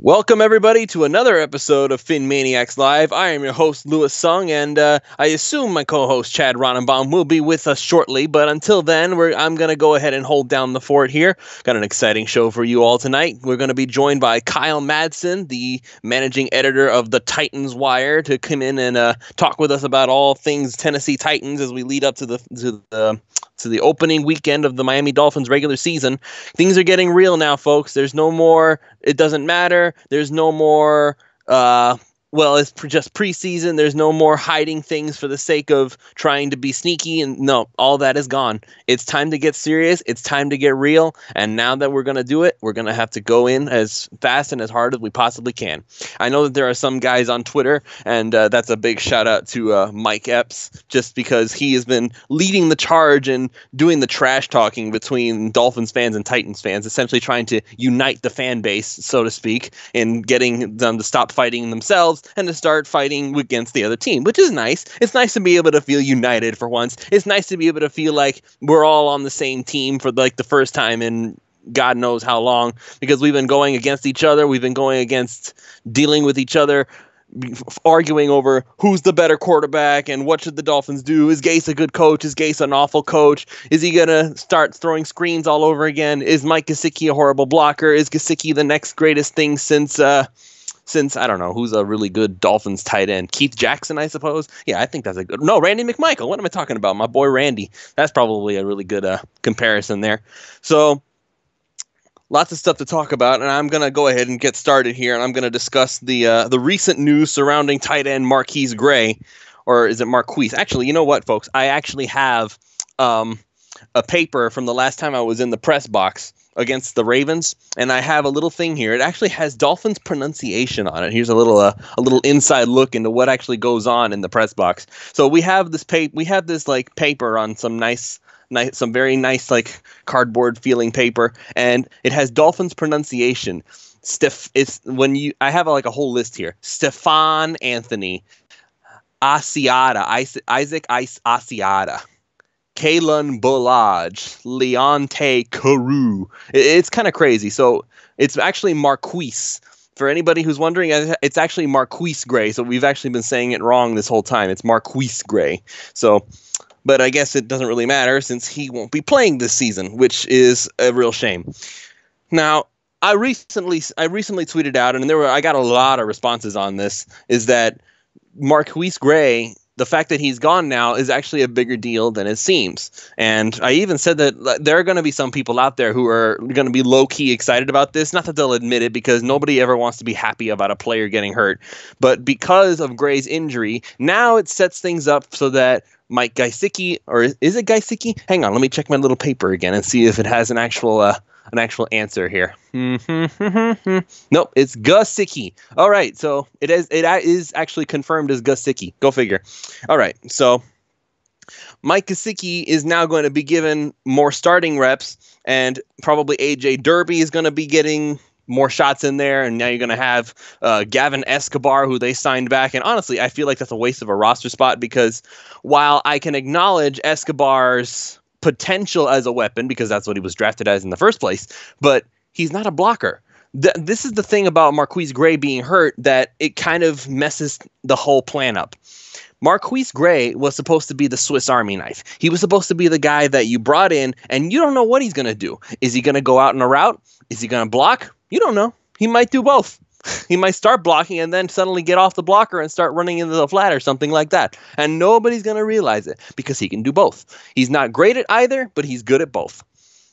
Welcome, everybody, to another episode of PhinManiacs Live. I am your host, Louis Sung, and I assume my co-host, Chad Ronenbaum, will be with us shortly. But until then, I'm going to go ahead and hold down the fort here. Got an exciting show for you all tonight. We're going to be joined by Kyle Madson, the managing editor of the TitansWire, to come in and talk with us about all things Tennessee Titans as we lead up to the opening weekend of the Miami Dolphins regular season. Things are getting real now, folks. There's no more, it doesn't matter. There's no more, it's just preseason. There's no more hiding things for the sake of trying to be sneaky. And no, all that is gone. It's time to get serious. It's time to get real. And now that we're going to do it, we're going to have to go in as fast and as hard as we possibly can. I know that there are some guys on Twitter, and that's a big shout out to Mike Epps, just because he has been leading the charge and doing the trash talking between Dolphins fans and Titans fans, essentially trying to unite the fan base, so to speak, and getting them to stop fighting themselves and to start fighting against the other team, which is nice. It's nice to be able to feel united for once. It's nice to be able to feel like we're all on the same team for like the first time in God knows how long, because we've been going against each other. We've been going against dealing with each other, arguing over who's the better quarterback and what should the Dolphins do. Is Gase a good coach? Is Gase an awful coach? Is he going to start throwing screens all over again? Is Mike Gesicki a horrible blocker? Is Gesicki the next greatest thing since I don't know, who's a really good Dolphins tight end? Keith Jackson, I suppose. Yeah, I think that's a good. No, Randy McMichael. What am I talking about? My boy Randy. That's probably a really good comparison there. So lots of stuff to talk about, and I'm going to go ahead and get started here, and I'm going to discuss the recent news surrounding tight end Marquise Gray, or is it Marquise? Actually, you know what, folks? I actually have a paper from the last time I was in the press box against the Ravens, and I have a little thing here. It actually has Dolphins pronunciation on it. Here's a little inside look into what actually goes on in the press box. So we have this paper on some some very nice like cardboard feeling paper, and it has Dolphins pronunciation. I have a whole list here. Stefan Anthony Asiata, Isaac Asiata, Kalen Bolage, Leonte Carew. It's kind of crazy. So it's actually Marquise. For anybody who's wondering, it's actually Marquise Gray. So we've actually been saying it wrong this whole time. It's Marquise Gray. So, but I guess it doesn't really matter since he won't be playing this season, which is a real shame. Now, I recently tweeted out, and I got a lot of responses on this, is that Marquise Gray, the fact that he's gone now, is actually a bigger deal than it seems. And I even said that there are going to be some people out there who are going to be low-key excited about this. Not that they'll admit it, because nobody ever wants to be happy about a player getting hurt. But because of Gray's injury, now it sets things up so that Mike Gesicki, or is it Gesicki? Hang on, let me check my little paper again and see if it has an actual answer here. Nope, it's Gesicki. All right, so it is actually confirmed as Gesicki. Go figure. All right, so Mike Gesicki is now going to be given more starting reps, and probably AJ Derby is going to be getting more shots in there, and now you're going to have Gavin Escobar, who they signed back. And honestly, I feel like that's a waste of a roster spot, because while I can acknowledge Escobar's potential as a weapon, because that's what he was drafted as in the first place, but he's not a blocker. This is the thing about Marquise Gray being hurt, that it kind of messes the whole plan up. Marquise Gray was supposed to be the Swiss Army knife. He was supposed to be the guy that you brought in, and you don't know what he's going to do. Is he going to go out in a route? Is he going to block? You don't know. He might do both. He might start blocking and then suddenly get off the blocker and start running into the flat or something like that. And nobody's going to realize it, because he can do both. He's not great at either, but he's good at both.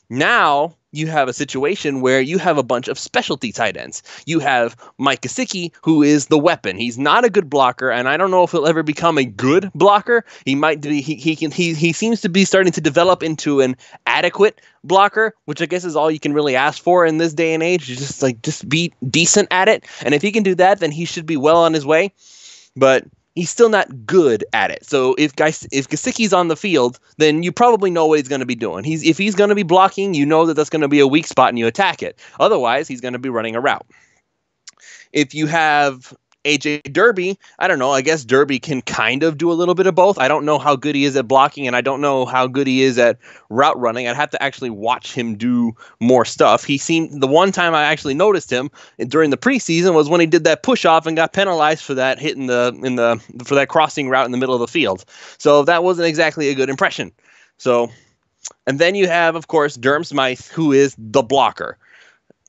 Now you have a situation where you have a bunch of specialty tight ends. You have Mike Gesicki, who is the weapon. He's not a good blocker, and I don't know if he'll ever become a good blocker. He might be. He seems to be starting to develop into an adequate blocker, which I guess is all you can really ask for in this day and age. Just be decent at it, and if he can do that, then he should be well on his way. But he's still not good at it. So if Gesicki's on the field, then you probably know what he's going to be doing. If he's going to be blocking, you know that that's going to be a weak spot and you attack it. Otherwise, he's going to be running a route. If you have AJ Derby, I don't know. I guess Derby can kind of do a little bit of both. I don't know how good he is at blocking, and I don't know how good he is at route running. I'd have to actually watch him do more stuff. The one time I actually noticed him during the preseason was when he did that push off and got penalized for that hit for that crossing route in the middle of the field. So that wasn't exactly a good impression. So, and then you have, of course, Durham Smythe, who is the blocker.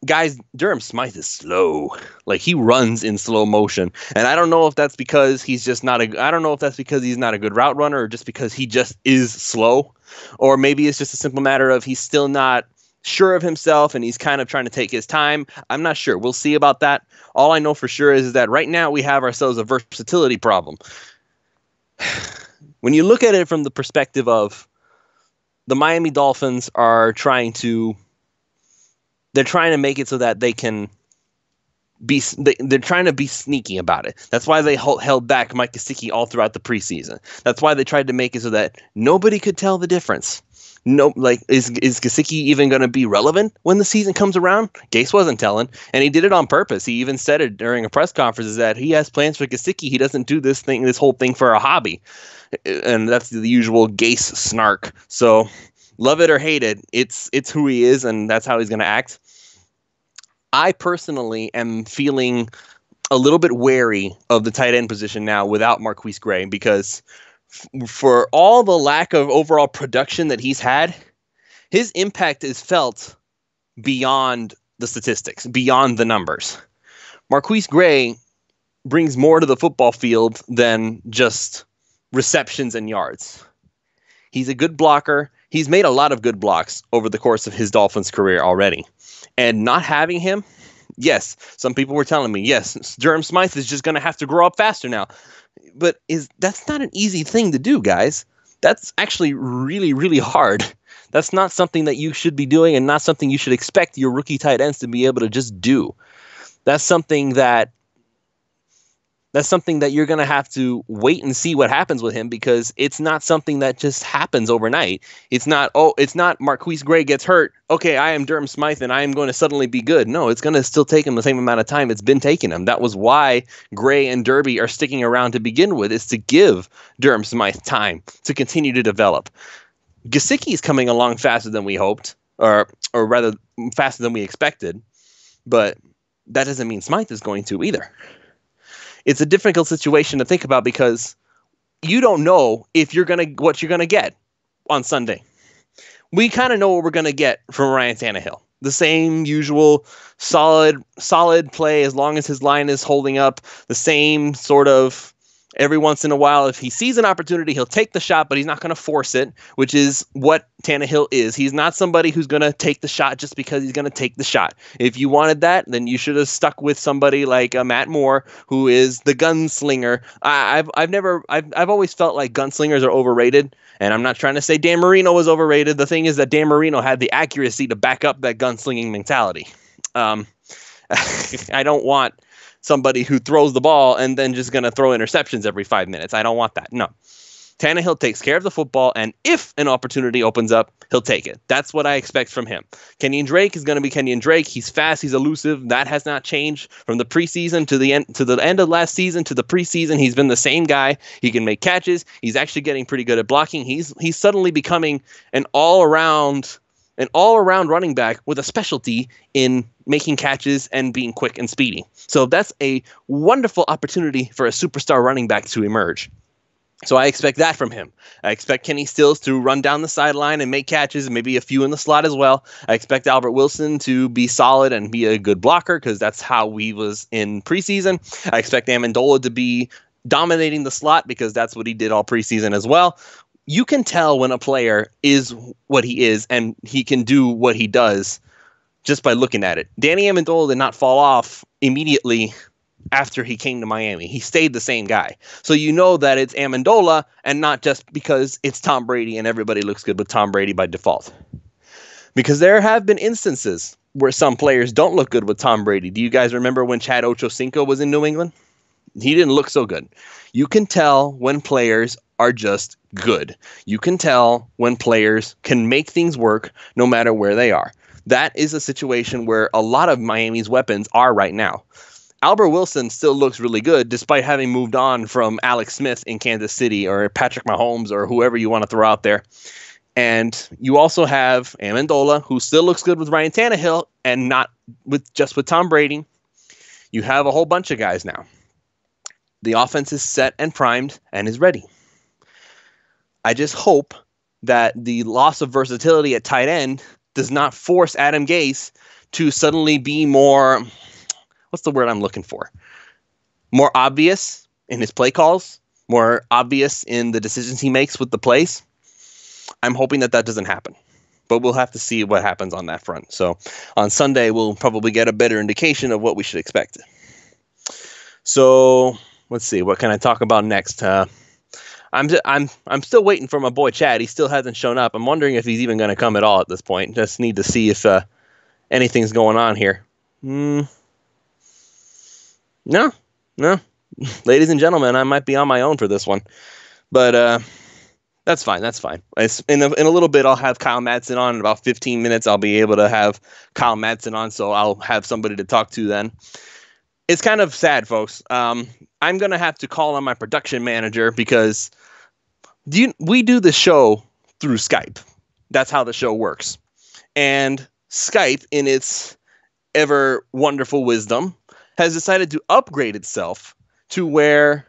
Guys, Durham Smythe is slow. Like, he runs in slow motion. And I don't know if that's because he's not a good route runner, or just because he just is slow. Or maybe it's just a simple matter of he's still not sure of himself and he's kind of trying to take his time. I'm not sure. We'll see about that. All I know for sure is that right now we have ourselves a versatility problem. When you look at it from the perspective of the Miami Dolphins are trying to make it so that they can they're trying to be sneaky about it. That's why they held back Mike Gesicki all throughout the preseason. That's why they tried to make it so that nobody could tell the difference. No, like, is Gesicki even going to be relevant when the season comes around? Gase wasn't telling, and he did it on purpose. He even said it during a press conference, is that he has plans for Gesicki. He doesn't do this whole thing for a hobby. And that's the usual Gase snark. So love it or hate it, it's who he is, and that's how he's going to act. I personally am feeling a little bit wary of the tight end position now without Marquise Gray, because for all the lack of overall production that he's had, his impact is felt beyond the statistics, beyond the numbers. Marquise Gray brings more to the football field than just receptions and yards. He's a good blocker. He's made a lot of good blocks over the course of his Dolphins career already. And not having him, yes, some people were telling me, yes, Durham Smythe is just going to have to grow up faster now. But that's not an easy thing to do, guys. That's actually really, really hard. That's not something that you should be doing, and not something you should expect your rookie tight ends to be able to just do. That's something that you're going to have to wait and see what happens with him, because it's not something that just happens overnight. It's not Marquise Gray gets hurt, okay, I am Durham Smythe and I am going to suddenly be good. No, it's going to still take him the same amount of time it's been taking him. That was why Gray and Derby are sticking around to begin with, is to give Durham Smythe time to continue to develop. Gesicki is coming along faster than we hoped, or rather faster than we expected, but that doesn't mean Smythe is going to either. It's a difficult situation to think about, because you don't know what you're gonna get on Sunday. We kind of know what we're gonna get from Ryan Tannehill. The same usual solid play, as long as his line is holding up. The same sort of, every once in a while, if he sees an opportunity, he'll take the shot, but he's not going to force it, which is what Tannehill is. He's not somebody who's going to take the shot just because he's going to take the shot. If you wanted that, then you should have stuck with somebody like Matt Moore, who is the gunslinger. I've always felt like gunslingers are overrated, and I'm not trying to say Dan Marino was overrated. The thing is that Dan Marino had the accuracy to back up that gunslinging mentality. I don't want somebody who throws the ball and then just going to throw interceptions every 5 minutes. I don't want that. No. Tannehill takes care of the football, and if an opportunity opens up, he'll take it. That's what I expect from him. Kenyon Drake is going to be Kenyon Drake. He's fast. He's elusive. That has not changed from the preseason to the end of last season to the preseason. He's been the same guy. He can make catches. He's actually getting pretty good at blocking. He's suddenly becoming an all-around running back with a specialty in making catches and being quick and speedy. So that's a wonderful opportunity for a superstar running back to emerge. So I expect that from him. I expect Kenny Stills to run down the sideline and make catches, and maybe a few in the slot as well. I expect Albert Wilson to be solid and be a good blocker, because that's how he was in preseason. I expect Amendola to be dominating the slot, because that's what he did all preseason as well. You can tell when a player is what he is and he can do what he does just by looking at it. Danny Amendola did not fall off immediately after he came to Miami. He stayed the same guy. So you know that it's Amendola, and not just because it's Tom Brady and everybody looks good with Tom Brady by default. Because there have been instances where some players don't look good with Tom Brady. Do you guys remember when Chad Ochocinco was in New England? He didn't look so good. You can tell when players are just good. You can tell when players can make things work no matter where they are. That is a situation where a lot of Miami's weapons are right now. Albert Wilson still looks really good despite having moved on from Alex Smith in Kansas City or Patrick Mahomes or whoever you want to throw out there. And you also have Amendola, who still looks good with Ryan Tannehill and not with Tom Brady. You have a whole bunch of guys now. The offense is set and primed and is ready. I just hope that the loss of versatility at tight end does not force Adam Gase to suddenly be more, what's the word I'm looking for? More obvious in his play calls, more obvious in the decisions he makes with the plays. I'm hoping that doesn't happen, but we'll have to see what happens on that front. So on Sunday, we'll probably get a better indication of what we should expect. So let's see, what can I talk about next? I'm still waiting for my boy Chad. He still hasn't shown up. I'm wondering if he's even going to come at all at this point. Just need to see if anything's going on here. No. Ladies and gentlemen, I might be on my own for this one. But that's fine. In a little bit, I'll have Kyle Madson on. In about 15 minutes, I'll be able to have Kyle Madson on, so I'll have somebody to talk to then. It's kind of sad, folks. I'm going to have to call on my production manager because we do the show through Skype. That's how the show works. And Skype, in its ever wonderful wisdom, has decided to upgrade itself to where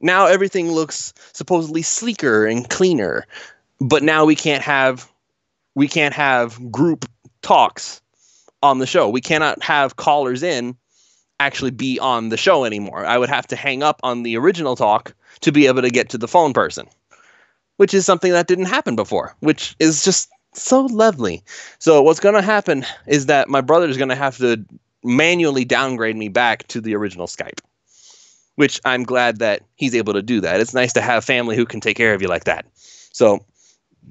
now everything looks supposedly sleeker and cleaner. But now we can't have group talks on the show. We cannot have callers in actually be on the show anymore. I would have to hang up on the original talk to be able to get to the phone person, which is something that didn't happen before, which is just so lovely. So what's going to happen is that my brother is going to have to manually downgrade me back to the original Skype, which I'm glad that he's able to do that. It's nice to have family who can take care of you like that. So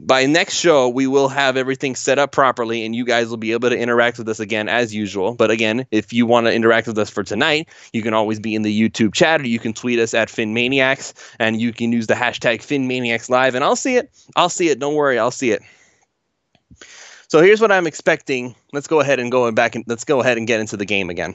by next show, we will have everything set up properly, and you guys will be able to interact with us again as usual. But again, if you want to interact with us for tonight, you can always be in the YouTube chat, or you can tweet us at PhinManiacs, and you can use the hashtag PhinManiacsLive, and I'll see it. Don't worry, I'll see it. So here's what I'm expecting. Let's go ahead and get into the game again.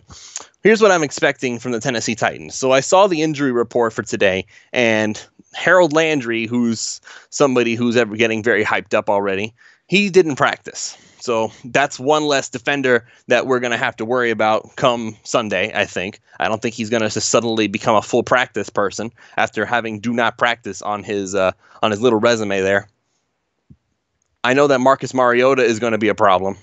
Here's what I'm expecting from the Tennessee Titans. So I saw the injury report for today, and Harold Landry, who's somebody who's ever getting very hyped up already, he didn't practice. So that's one less defender that we're going to have to worry about come Sunday, I think. I don't think he's going to just suddenly become a full practice person after having do not practice on his little resume there. I know that Marcus Mariota is going to be a problem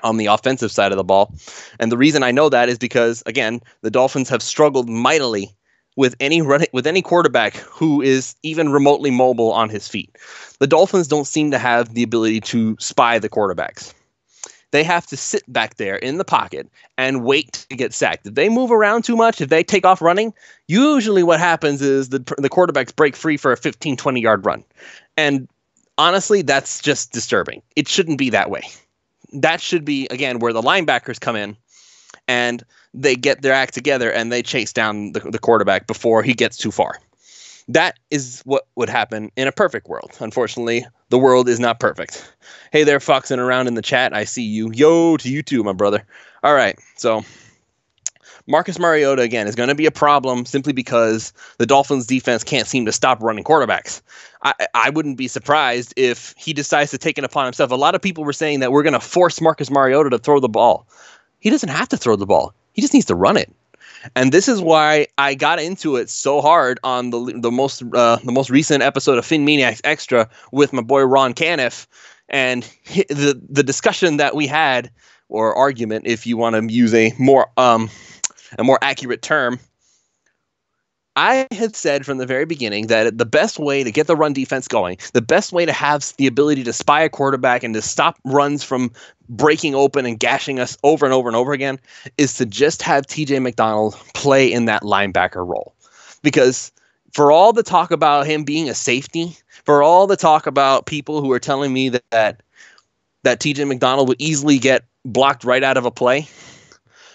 on the offensive side of the ball. And the reason I know that is because, again, the Dolphins have struggled mightily with any quarterback who is even remotely mobile on his feet. The Dolphins don't seem to have the ability to spy the quarterbacks. They have to sit back there in the pocket and wait to get sacked. If they move around too much, if they take off running, usually what happens is the quarterbacks break free for a 15, 20-yard run. And honestly, that's just disturbing. It shouldn't be that way. That should be, again, where the linebackers come in and they get their act together and they chase down the quarterback before he gets too far. That is what would happen in a perfect world. Unfortunately, the world is not perfect. Hey there, foxing around in the chat. I see you. Yo to you too, my brother. All right, so Marcus Mariota, again, is going to be a problem simply because the Dolphins' defense can't seem to stop running quarterbacks. I wouldn't be surprised if he decides to take it upon himself. A lot of people were saying that we're going to force Marcus Mariota to throw the ball. He doesn't have to throw the ball. He just needs to run it. And this is why I got into it so hard on the most recent episode of PhinManiacs Extra with my boy Ron Caniff, and the discussion that we had, or argument, if you want to use a more accurate term. I had said from the very beginning that the best way to get the run defense going, the best way to have the ability to spy a quarterback and to stop runs from breaking open and gashing us over and over and over again, is to just have TJ McDonald play in that linebacker role. Because for all the talk about him being a safety, for all the talk about people who are telling me that TJ McDonald would easily get blocked right out of a play,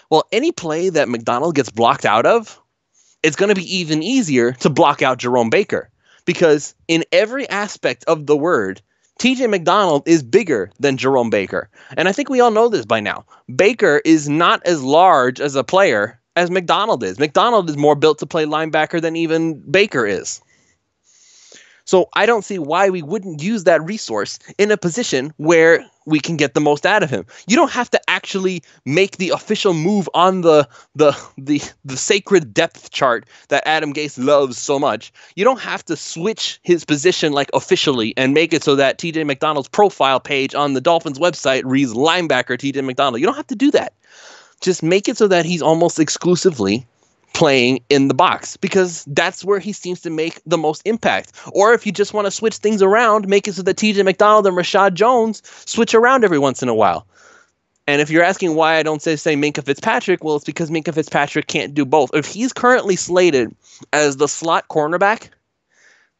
well, any play that McDonald gets blocked out of, it's going to be even easier to block out Jerome Baker, because in every aspect of the word, TJ McDonald is bigger than Jerome Baker. And I think we all know this by now. Baker is not as large as a player as McDonald is. McDonald is more built to play linebacker than even Baker is. So I don't see why we wouldn't use that resource in a position where we can get the most out of him. You don't have to actually make the official move on the sacred depth chart that Adam Gase loves so much. You don't have to switch his position like officially and make it so that TJ McDonald's profile page on the Dolphins website reads linebacker TJ McDonald. You don't have to do that. Just make it so that he's almost exclusively playing in the box, because that's where he seems to make the most impact. Or if you just want to switch things around, make it so that TJ McDonald and Rashad Jones switch around every once in a while. And if you're asking why I don't say Minkah Fitzpatrick, well, it's because Minkah Fitzpatrick can't do both. If he's currently slated as the slot cornerback,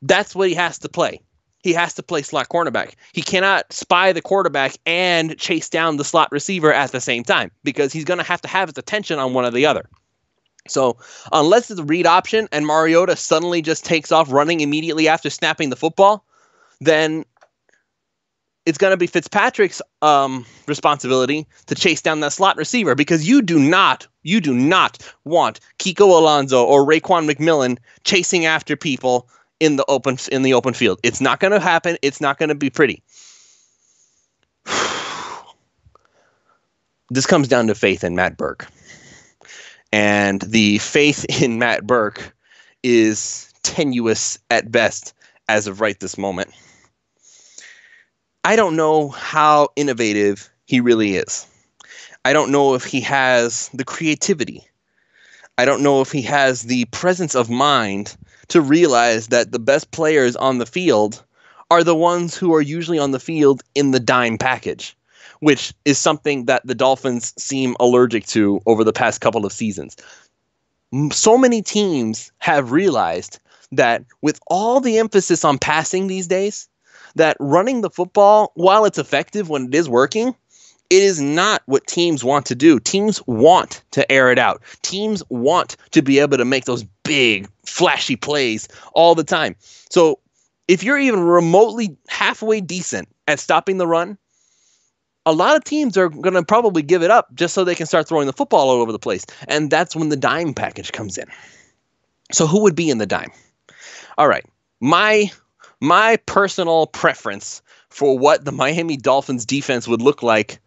that's what he has to play. He has to play slot cornerback. He cannot spy the quarterback and chase down the slot receiver at the same time, because he's going to have his attention on one or the other. So unless it's a read option and Mariota suddenly just takes off running immediately after snapping the football, then it's going to be Fitzpatrick's responsibility to chase down that slot receiver, because you do not want Kiko Alonso or Raekwon McMillan chasing after people in the open field. It's not going to happen. It's not going to be pretty. This comes down to faith in Matt Burke. And the faith in Matt Burke is tenuous at best as of right this moment. I don't know how innovative he really is. I don't know if he has the creativity. I don't know if he has the presence of mind to realize that the best players on the field are the ones who are usually on the field in the dime package, which is something that the Dolphins seem allergic to over the past couple of seasons. So many teams have realized that with all the emphasis on passing these days, that running the football, while it's effective when it is working, it is not what teams want to do. Teams want to air it out. Teams want to be able to make those big, flashy plays all the time. So if you're even remotely halfway decent at stopping the run, a lot of teams are going to probably give it up just so they can start throwing the football all over the place. And that's when the dime package comes in. So who would be in the dime? All right. My personal preference for what the Miami Dolphins defense would look like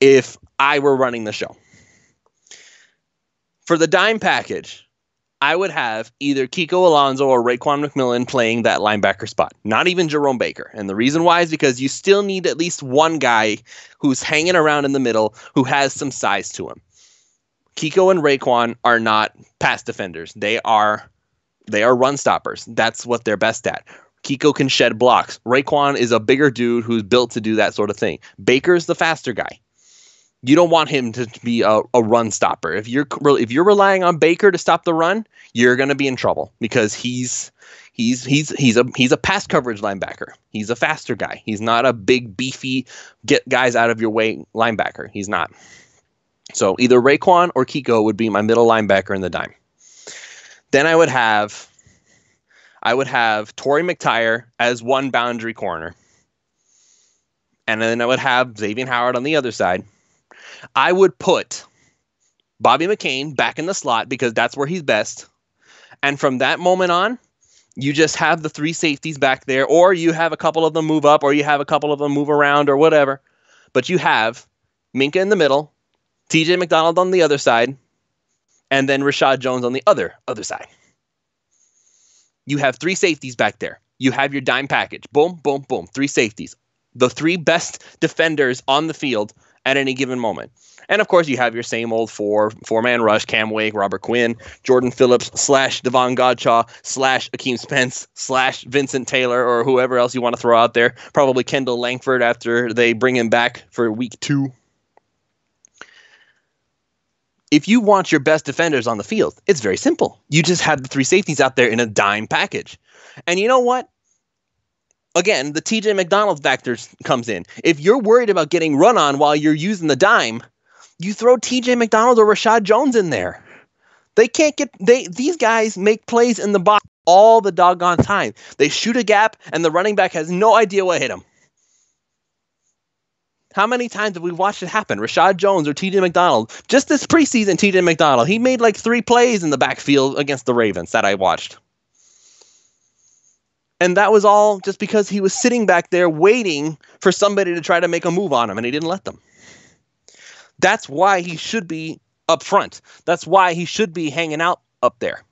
if I were running the show. For the dime package, I would have either Kiko Alonso or Raekwon McMillan playing that linebacker spot, not even Jerome Baker. And the reason why is because you still need at least one guy who's hanging around in the middle who has some size to him. Kiko and Raekwon are not pass defenders. They are run stoppers. That's what they're best at. Kiko can shed blocks. Raekwon is a bigger dude who's built to do that sort of thing. Baker's the faster guy. You don't want him to be a run stopper. If you're relying on Baker to stop the run, you're going to be in trouble, because he's a pass coverage linebacker. He's a faster guy. He's not a big, beefy, get guys out of your way linebacker. He's not. So either Raekwon or Kiko would be my middle linebacker in the dime. Then I would have Torrey McTyer as one boundary corner. And then I would have Xavier Howard on the other side. I would put Bobby McCain back in the slot because that's where he's best. And from that moment on, you just have the three safeties back there, or you have a couple of them move up, or you have a couple of them move around, or whatever. But you have Minkah in the middle, TJ McDonald on the other side, and then Rashad Jones on the other side. You have three safeties back there. You have your dime package. Boom, boom, boom. Three safeties. The three best defenders on the field at any given moment. And of course, you have your same old four-man rush: Cam Wake, Robert Quinn, Jordan Phillips / Devon Godshaw / Akeem Spence / Vincent Taylor, or whoever else you want to throw out there. Probably Kendall Langford after they bring him back for week 2. If you want your best defenders on the field, it's very simple. You just have the three safeties out there in a dime package. And you know what? Again, the TJ McDonald factor comes in. If you're worried about getting run on while you're using the dime, you throw TJ McDonald or Rashad Jones in there. These guys make plays in the box all the doggone time. They shoot a gap and the running back has no idea what hit him. How many times have we watched it happen? Rashad Jones or T.J. McDonald. Just this preseason, T.J. McDonald. He made like 3 plays in the backfield against the Ravens that I watched. And that was all just because he was sitting back there waiting for somebody to try to make a move on him, and he didn't let them. That's why he should be up front. That's why he should be hanging out up there.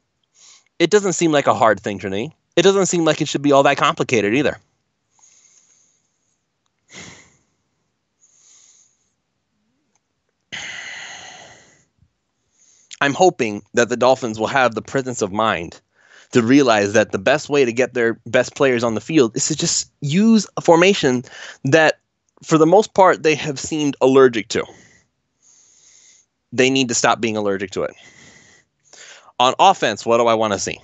It doesn't seem like a hard thing to me. It doesn't seem like it should be all that complicated either. I'm hoping that the Dolphins will have the presence of mind to realize that the best way to get their best players on the field is to just use a formation that, for the most part, they have seemed allergic to. They need to stop being allergic to it. On offense, what do I want to see?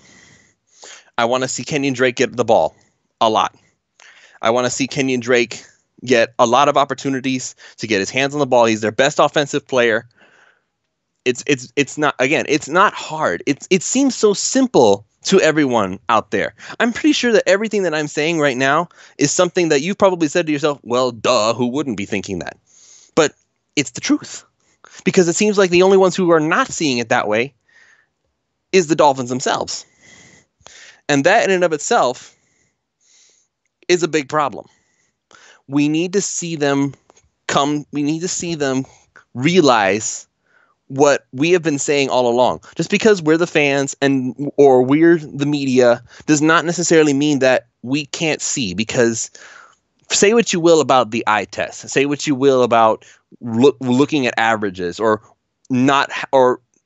I want to see Kenyon Drake get the ball a lot. I want to see Kenyon Drake get a lot of opportunities to get his hands on the ball. He's their best offensive player. It's not hard. It seems so simple to everyone out there. I'm pretty sure that everything that I'm saying right now is something that you've probably said to yourself, well, duh, who wouldn't be thinking that? But it's the truth. Because it seems like the only ones who are not seeing it that way is the Dolphins themselves. And that in and of itself is a big problem. We need to see them realize what we have been saying all along. Just because we're the fans or we're the media does not necessarily mean that we can't see, because say what you will about the eye test. Say what you will about looking at averages or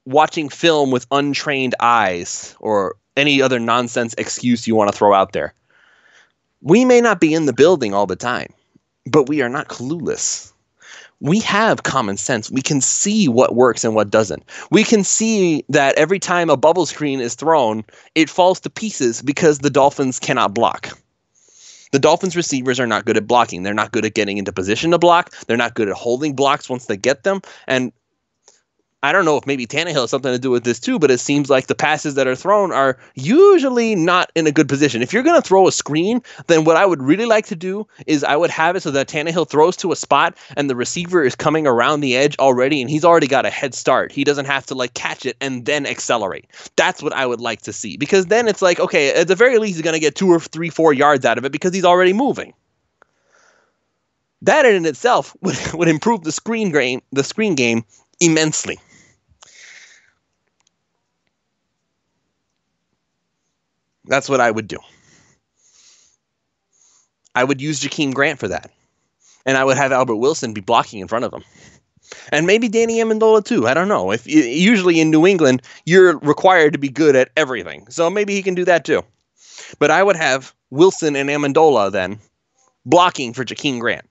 watching film with untrained eyes or any other nonsense excuse you want to throw out there. We may not be in the building all the time, but we are not clueless. We have common sense. We can see what works and what doesn't. We can see that every time a bubble screen is thrown, it falls to pieces because the Dolphins cannot block. The Dolphins receivers are not good at blocking. They're not good at getting into position to block. They're not good at holding blocks once they get them. And I don't know if maybe Tannehill has something to do with this too, but it seems like the passes that are thrown are usually not in a good position. If you're going to throw a screen, then what I would really like to do is I would have it so that Tannehill throws to a spot and the receiver is coming around the edge already and he's already got a head start. He doesn't have to catch it and then accelerate. That's what I would like to see, because then it's like, okay, at the very least he's going to get 2 or 3, 4 yards out of it because he's already moving. That in itself would improve the screen game immensely. That's what I would do. I would use Jakeem Grant for that. And I would have Albert Wilson be blocking in front of him. And maybe Danny Amendola too. I don't know. Usually in New England, you're required to be good at everything. So maybe he can do that too. But I would have Wilson and Amendola then blocking for Jakeem Grant.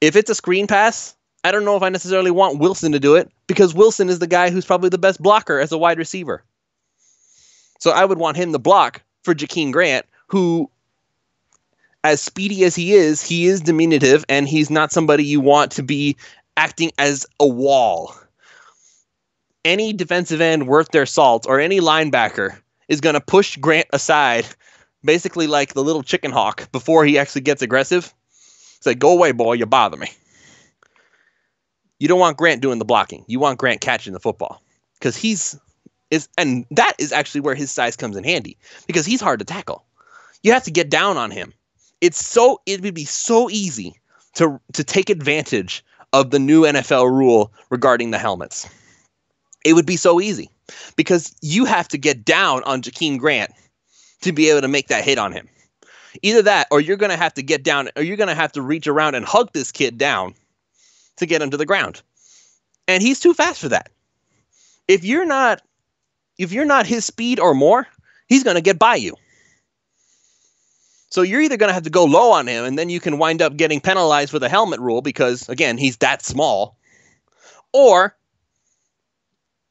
If it's a screen pass, I don't know if I necessarily want Wilson to do it, because Wilson is the guy who's probably the best blocker as a wide receiver. So I would want him to block for Jakeem Grant, who, as speedy as he is diminutive, and he's not somebody you want to be acting as a wall. Any defensive end worth their salt or any linebacker is going to push Grant aside, basically like the little chicken hawk, before he actually gets aggressive. It's like, go away, boy, you bother me. You don't want Grant doing the blocking. You want Grant catching the football, because and that is actually where his size comes in handy, because he's hard to tackle. You have to get down on him. It would be so easy to take advantage of the new NFL rule regarding the helmets. It would be so easy, because you have to get down on Jakeem Grant to be able to make that hit on him. Either that, or you're going to have to get down, or you're going to have to reach around and hug this kid down to get him to the ground. And he's too fast for that. If you're not his speed or more, he's going to get by you. So you're either going to have to go low on him, and then you can wind up getting penalized for the helmet rule because, again, he's that small. Or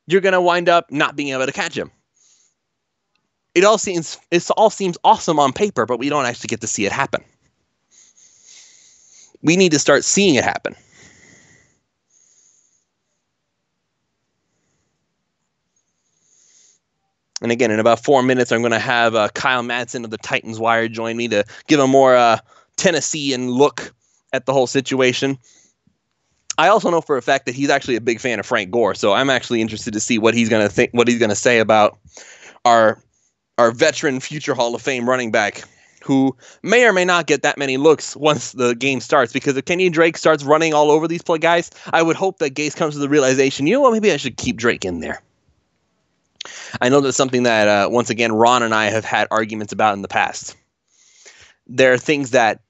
you're going to wind up not being able to catch him. It all seems awesome on paper, but we don't actually get to see it happen. We need to start seeing it happen. And again, in about 4 minutes, I'm going to have Kyle Madson of the TitansWire join me to give a more Tennessean look at the whole situation. I also know for a fact that he's actually a big fan of Frank Gore, so I'm actually interested to see what he's going to think, what he's going to say about our veteran future Hall of Fame running back, who may or may not get that many looks once the game starts. Because if Kenyon Drake starts running all over these guys, I would hope that Gase comes to the realization, you know what, maybe I should keep Drake in there. I know that's something that, once again, Ron and I have had arguments about in the past. There are things that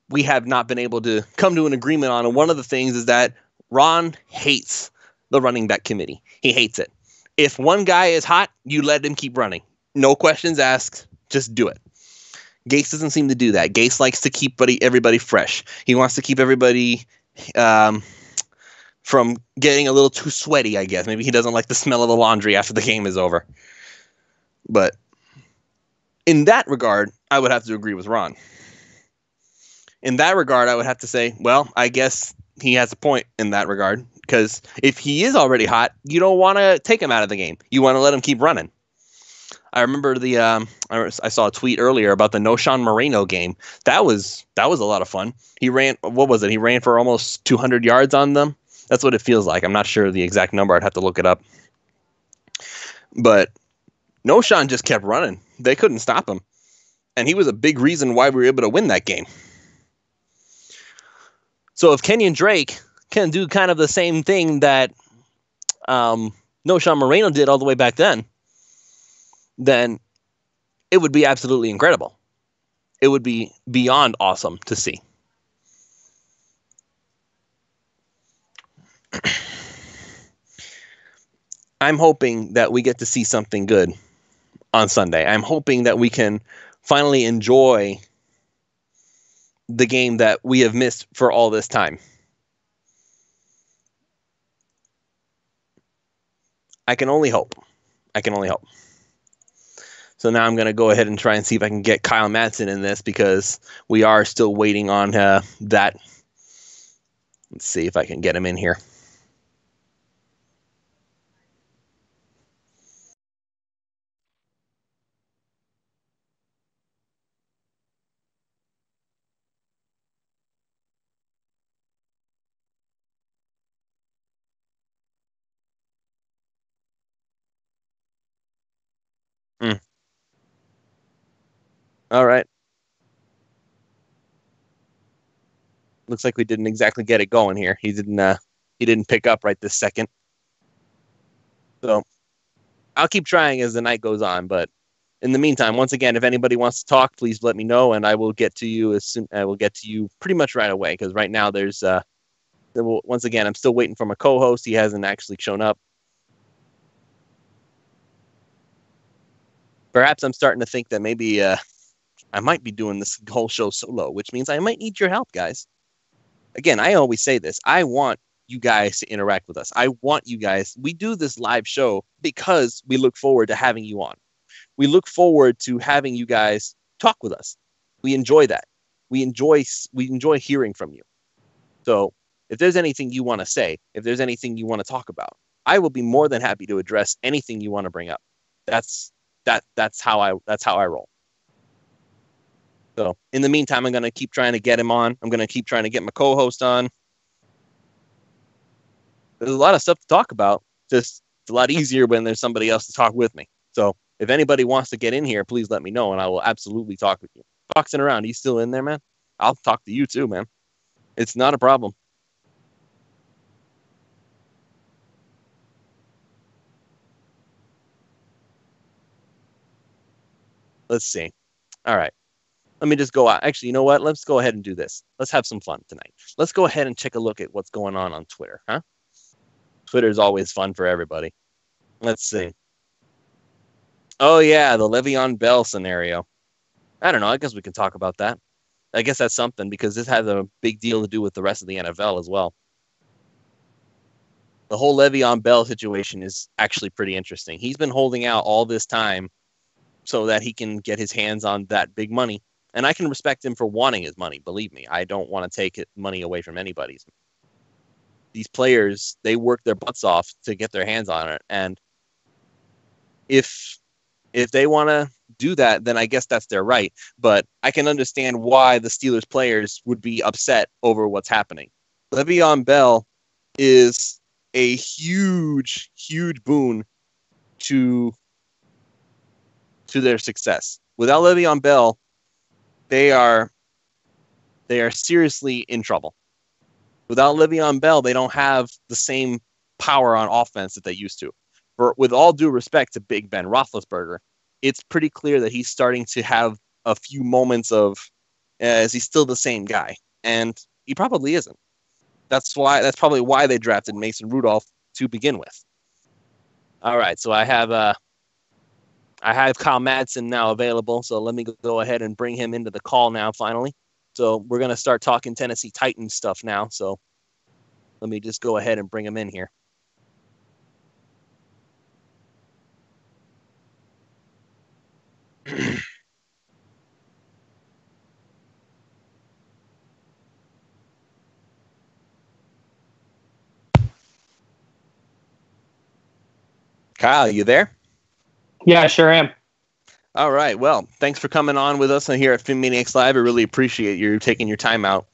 we have not been able to come to an agreement on, and one of the things is that Ron hates the running back committee. He hates it. If one guy is hot, you let him keep running. No questions asked. Just do it. Gase doesn't seem to do that. Gase likes to keep everybody fresh. He wants to keep everybody from getting a little too sweaty, I guess. Maybe he doesn't like the smell of the laundry after the game is over. But in that regard, I would have to agree with Ron. In that regard, I would have to say, well, I guess he has a point in that regard. Because if he is already hot, you don't want to take him out of the game. You want to let him keep running. I remember I saw a tweet earlier about the Noshan Moreno game. That was a lot of fun. He ran, what was it? He ran for almost 200 yards on them. That's what it feels like. I'm not sure the exact number. I'd have to look it up. But Noshan just kept running. They couldn't stop him. And he was a big reason why we were able to win that game. So if Kenyon Drake can do kind of the same thing that Noshan Moreno did all the way back then it would be absolutely incredible. It would be beyond awesome to see. I'm hoping that we get to see something good on Sunday. I'm hoping that we can finally enjoy the game that we have missed for all this time. I can only hope. So now I'm going to go ahead and try and see if I can get Kyle Madson in this, because we are still waiting on that. Let's see if I can get him in here. All right. Looks like we didn't exactly get it going here. He didn't pick up right this second. So I'll keep trying as the night goes on. But in the meantime, once again, if anybody wants to talk, please let me know, and I will get to you I will get to you pretty much right away. Because right now once again, I'm still waiting for my co-host. He hasn't actually shown up. Perhaps I'm starting to think that maybe I might be doing this whole show solo, which means I might need your help, guys. Again, I always say this. I want you guys to interact with us. I want you guys. We do this live show because we look forward to having you on. We look forward to having you guys talk with us. We enjoy that. We enjoy hearing from you. So if there's anything you want to say, if there's anything you want to talk about, I will be more than happy to address anything you want to bring up. That's how I roll. So in the meantime, I'm going to keep trying to get him on. I'm going to keep trying to get my co-host on. There's a lot of stuff to talk about. Just it's a lot easier when there's somebody else to talk with me. So if anybody wants to get in here, please let me know, and I will absolutely talk with you. Foxing around, you still in there, man? I'll talk to you too, man. It's not a problem. Let's see. All right. Let me just go out. Actually, you know what? Let's go ahead and do this. Let's have some fun tonight. Let's go ahead and take a look at what's going on Twitter, huh? Twitter is always fun for everybody. Let's see. Oh, yeah, the Le'Veon Bell scenario. I don't know. I guess we can talk about that. I guess that's something, because this has a big deal to do with the rest of the NFL as well. The whole Le'Veon Bell situation is actually pretty interesting. He's been holding out all this time so that he can get his hands on that big money. And I can respect him for wanting his money. Believe me, I don't want to take money away from anybody. These players, they work their butts off to get their hands on it. And if they want to do that, then I guess that's their right. But I can understand why the Steelers players would be upset over what's happening. Le'Veon Bell is a huge, huge boon to their success. Without Le'Veon Bell, they are seriously in trouble. Without Le'Veon Bell, they don't have the same power on offense that they used to. With all due respect to Big Ben Roethlisberger, it's pretty clear that he's starting to have a few moments of, is he still the same guy? And he probably isn't. That's probably why they drafted Mason Rudolph to begin with. All right, so I have Kyle Madson now available, so let me go ahead and bring him into the call now, finally. So we're going to start talking Tennessee Titans stuff now, so let me just go ahead and bring him in here. Kyle, you there? Yeah, I sure am. All right. Well, thanks for coming on with us here at PhinManiacs Live. I really appreciate you taking your time out.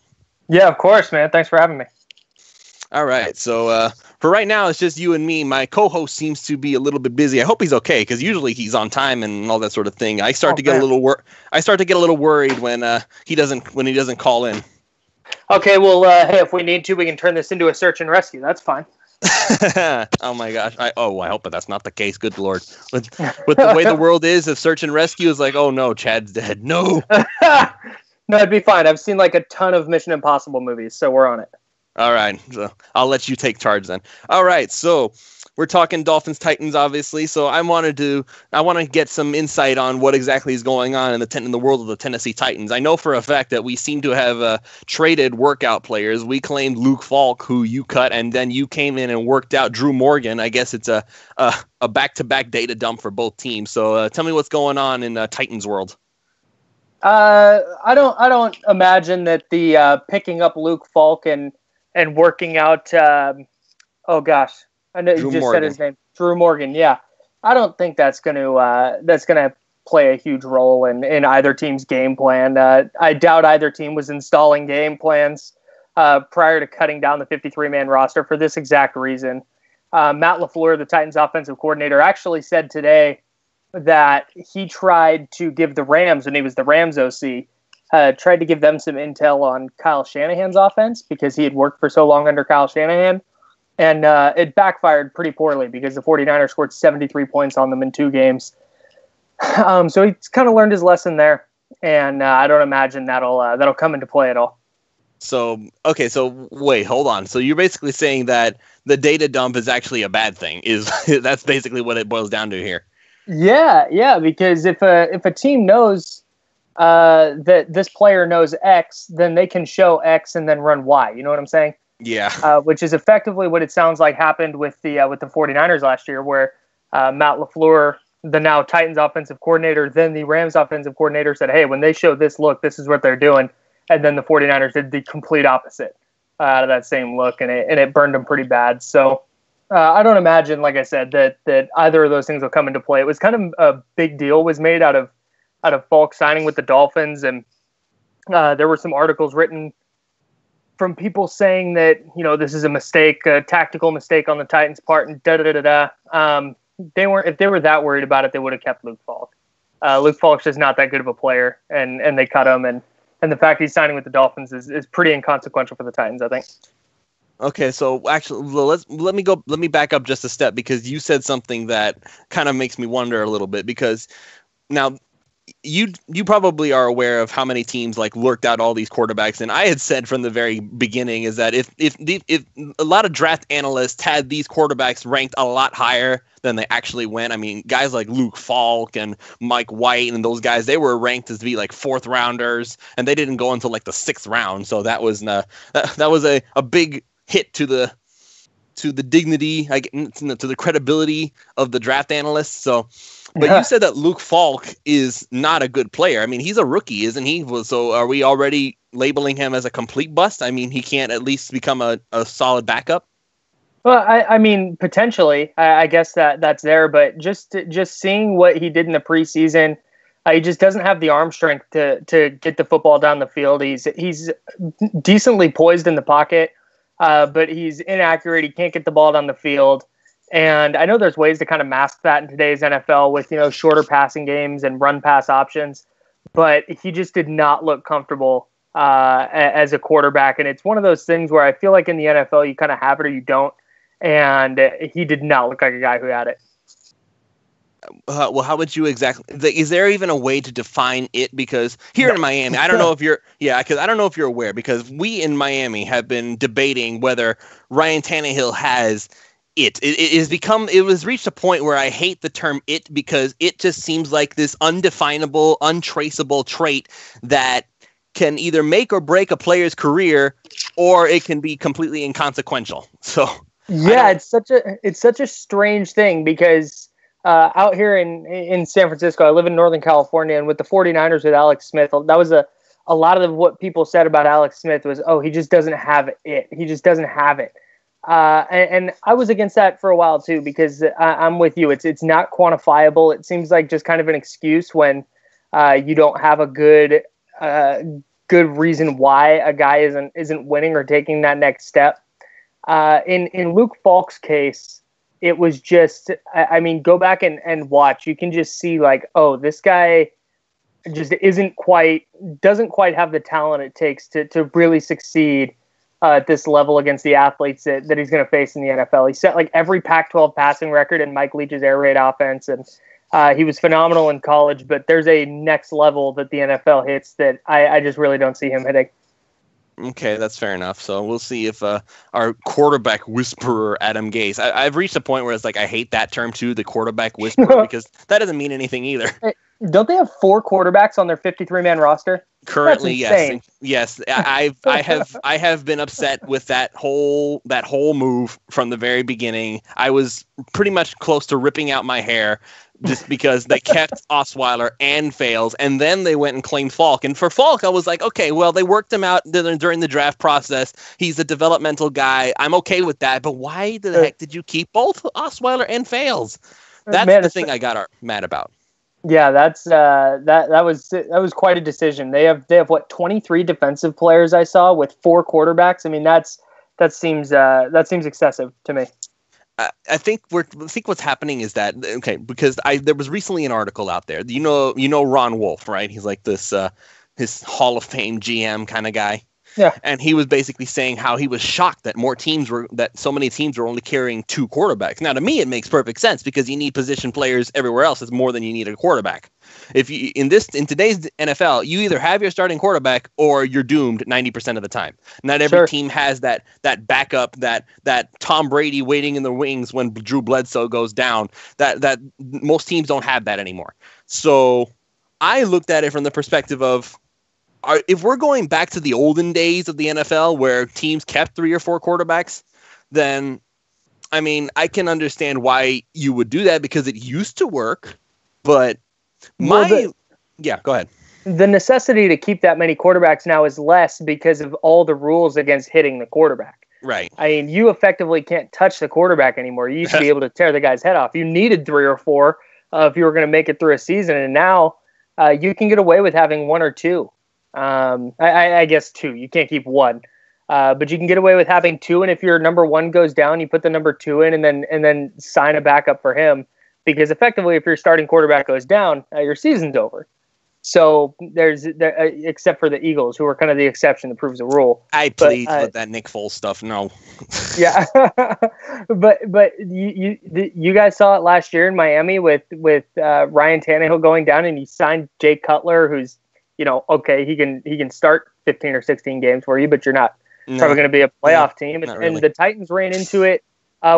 Yeah, of course, man. Thanks for having me. All right. So for right now, it's just you and me. My co-host seems to be a little bit busy. I hope he's okay, because usually he's on time and all that sort of thing. I start to get a little worried when he doesn't call in. Okay. Well, hey, if we need to, we can turn this into a search and rescue. That's fine. Oh my gosh! I hope that that's not the case. Good Lord! With the way the world is, if search and rescue is like, oh no, Chad's dead. No. No, it'd be fine. I've seen like a ton of Mission Impossible movies, so we're on it. All right, so I'll let you take charge then. All right, so we're talking Dolphins Titans, obviously. So I want to get some insight on what exactly is going on in the world of the Tennessee Titans. I know for a fact that we seem to have traded workout players. We claimed Luke Falk, who you cut, and then you came in and worked out Drew Morgan. I guess it's a back-to-back data dump for both teams. So tell me what's going on in Titans world. I don't imagine that the picking up Luke Falk and working out. Oh gosh. I know you just said his name, Drew Morgan. Yeah, I don't think that's going to play a huge role in either team's game plan. I doubt either team was installing game plans prior to cutting down the 53-man roster for this exact reason. Matt LaFleur, the Titans offensive coordinator, actually said today that he tried to give the Rams, when he was the Rams OC, tried to give them some intel on Kyle Shanahan's offense because he had worked for so long under Kyle Shanahan. And it backfired pretty poorly because the 49ers scored 73 points on them in 2 games. So he's kind of learned his lesson there. And I don't imagine that'll come into play at all. So, okay, so wait, hold on. So you're basically saying that the data dump is actually a bad thing. That's basically what it boils down to here. Yeah, because if a team knows that this player knows X, then they can show X and then run Y. You know what I'm saying? Yeah. Which is effectively what it sounds like happened with the 49ers last year, where Matt LaFleur, the now Titans offensive coordinator, then the Rams offensive coordinator, said, hey, when they show this look, this is what they're doing. And then the 49ers did the complete opposite out of that same look, and it burned them pretty bad. So I don't imagine, like I said, that either of those things will come into play. It was kind of a big deal was made out of Falk signing with the Dolphins, and there were some articles written from people saying that, this is a mistake, a tactical mistake on the Titans' part, and if they were that worried about it, they would have kept Luke Falk. Luke Falk's just not that good of a player, and they cut him, and the fact he's signing with the Dolphins is pretty inconsequential for the Titans, I think. Okay, so actually, let me back up just a step, because you said something that kind of makes me wonder a little bit, because now you probably are aware of how many teams worked out all these quarterbacks, and I had said from the very beginning is that if a lot of draft analysts had these quarterbacks ranked a lot higher than they actually went. I mean, guys like Luke Falk and Mike White and those guys, they were ranked as to be 4th rounders, and they didn't go until the 6th round. So that was that was a big hit to the dignity, to the credibility of the draft analysts. So. But you said that Luke Falk is not a good player. I mean, he's a rookie, isn't he? So are we already labeling him as a complete bust? I mean, he can't at least become a solid backup? Well, I mean, potentially. I guess that's there. But just seeing what he did in the preseason, He just doesn't have the arm strength to get the football down the field. He's decently poised in the pocket, but he's inaccurate. He can't get the ball down the field. And I know there's ways to kind of mask that in today's NFL with, shorter passing games and run pass options, but he just did not look comfortable as a quarterback. And it's one of those things where I feel like in the NFL, you kind of have it or you don't. And he did not look like a guy who had it. Well, how would you exactly? Is there even a way to define it? Because here in Miami, I don't know if you're, because I don't know if you're aware. Because we in Miami have been debating whether Ryan Tannehill has it. It was reached a point where I hate the term "it" because it just seems like this undefinable, untraceable trait that can either make or break a player's career, or it can be completely inconsequential. So yeah, it's such a strange thing because. Out here in San Francisco, I live in Northern California, and with the 49ers with Alex Smith, that was a lot of what people said about Alex Smith was, he just doesn't have it. He just doesn't have it. And I was against that for a while too, because I'm with you. It's not quantifiable. It seems like just kind of an excuse when you don't have a good reason why a guy isn't winning or taking that next step. In Luke Falk's case, it was just, go back and watch. You can just see this guy just doesn't quite have the talent it takes to really succeed at this level against the athletes that he's going to face in the NFL. He set every Pac-12 passing record in Mike Leach's air raid offense, and he was phenomenal in college, but there's a next level that the NFL hits that I just really don't see him hitting. Okay, that's fair enough. So we'll see if our quarterback whisperer, Adam Gase. I've reached a point where it's I hate that term too, the quarterback whisperer, because that doesn't mean anything either. Don't they have 4 quarterbacks on their 53-man roster? Currently, yes. I have been upset with that whole move from the very beginning. I was pretty much close to ripping out my hair. Just because they kept Osweiler and Fales, and then they went and claimed Falk. And for Falk, I was like, okay, well, they worked him out during the draft process. He's a developmental guy. I'm okay with that. But why the heck did you keep both Osweiler and Fales? That's the thing I got mad about. Yeah, that's that was quite a decision. They have 23 defensive players I saw with 4 quarterbacks. I mean, that seems excessive to me. I think what's happening is that, okay, because there was recently an article out there. You know Ron Wolf, right? He's like this his Hall of Fame GM kind of guy. Yeah. And he was basically saying how he was shocked that so many teams were only carrying 2 quarterbacks. Now, to me, it makes perfect sense because you need position players everywhere else. It's more than you need a quarterback. If you in today's NFL, you either have your starting quarterback or you're doomed 90% of the time. Not every team has that backup, that Tom Brady waiting in the wings when Drew Bledsoe goes down. That most teams don't have that anymore. So I looked at it from the perspective of, if we're going back to the olden days of the NFL where teams kept 3 or 4 quarterbacks, then, I can understand why you would do that because it used to work. But go ahead. The necessity to keep that many quarterbacks now is less because of all the rules against hitting the quarterback. Right. You effectively can't touch the quarterback anymore. You used to be able to tear the guy's head off. You needed 3 or 4 if you were going to make it through a season, and now you can get away with having 1 or 2. I guess 2. You can't keep 1, but you can get away with having 2. And if your number 1 goes down, you put the number 2 in, and then sign a backup for him. Because effectively, if your starting quarterback goes down, your season's over. So there's except for the Eagles, who are kind of the exception that proves the rule. I plead with that Nick Foles stuff. No. Yeah, but you guys saw it last year in Miami with Ryan Tannehill going down, and he signed Jay Cutler, who's okay, he can start 15 or 16 games for you, but you're not probably going to be a playoff team. And, really. And the Titans ran into it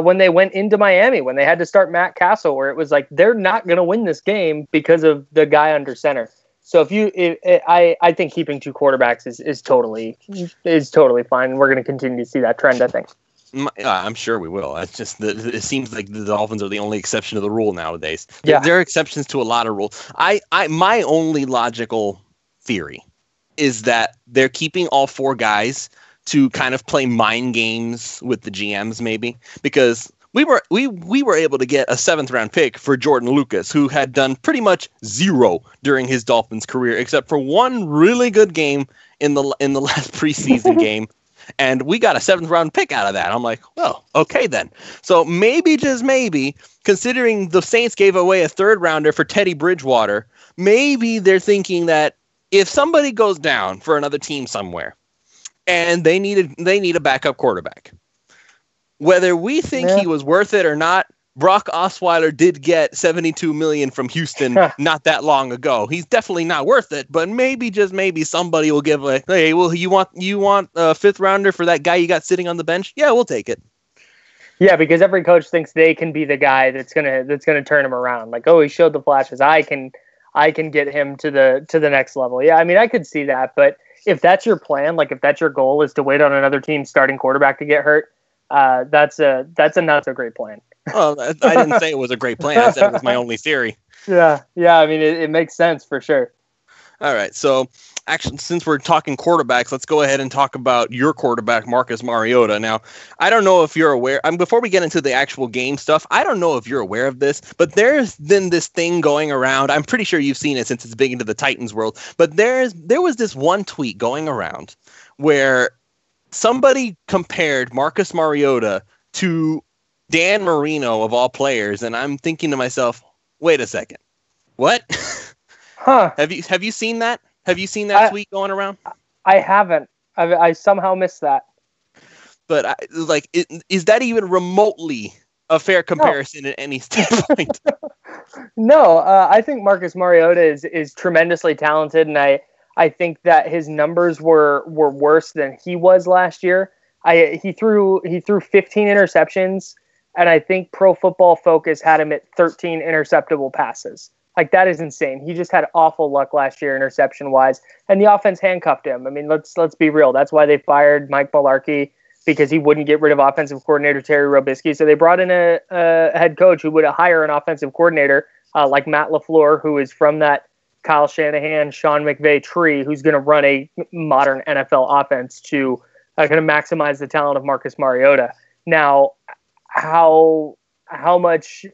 when they went into Miami, when they had to start Matt Castle, where it was like they're not going to win this game because of the guy under center. So I think keeping 2 quarterbacks is totally fine. We're going to continue to see that trend, I think. I'm sure we will. It's just it seems like the Dolphins are the only exception to the rule nowadays. Yeah. There are exceptions to a lot of rules. My only logical theory is that they're keeping all 4 guys to kind of play mind games with the GMs, maybe, because we were able to get a 7th round pick for Jordan Lucas, who had done pretty much zero during his Dolphins career, except for one really good game in the last preseason game. And we got a 7th round pick out of that. I'm like, well, okay then. So maybe, just maybe, considering the Saints gave away a 3rd rounder for Teddy Bridgewater, maybe they're thinking that if somebody goes down for another team somewhere and they need a backup quarterback, whether we think he was worth it or not, Brock Osweiler did get $72 million from Houston not that long ago. He's definitely not worth it, but maybe, just maybe, somebody will give hey, well, you want a 5th rounder for that guy you got sitting on the bench? Yeah, we'll take it. Yeah, because every coach thinks they can be the guy that's gonna turn him around. Like, oh, he showed the flashes. I can get him to the next level. Yeah, I mean, I could see that, but if that's your plan, like if that's your goal is to wait on another team's starting quarterback to get hurt, that's a not so great plan. Well, I didn't say it was a great plan. I said it was my only theory. Yeah. I mean, it makes sense for sure. All right. So, actually, since we're talking quarterbacks, let's go ahead and talk about your quarterback, Marcus Mariota. Now, I don't know if you're aware. Before we get into the actual game stuff, I don't know if you're aware of this, but there's been this thing going around. I'm pretty sure you've seen it since it's big into the Titans world. But there was this one tweet going around where somebody compared Marcus Mariota to Dan Marino of all players, and I'm thinking to myself, wait a second, what? Huh? Have you seen that? Have you seen that tweet going around? I haven't. I somehow missed that. But is that even remotely a fair comparison at any standpoint? No, I think Marcus Mariota is tremendously talented, and I think that his numbers were worse than he was last year. He threw 15 interceptions. And I think Pro Football Focus had him at 13 interceptable passes. Like, that is insane. He just had awful luck last year, interception-wise. And the offense handcuffed him. I mean, let's be real. That's why they fired Mike Mularkey, because he wouldn't get rid of offensive coordinator Terry Robisky. So they brought in a head coach who would hire an offensive coordinator like Matt LaFleur, who is from that Kyle Shanahan, Sean McVay tree, who's going to run a modern NFL offense to kind of maximize the talent of Marcus Mariota. Now, how much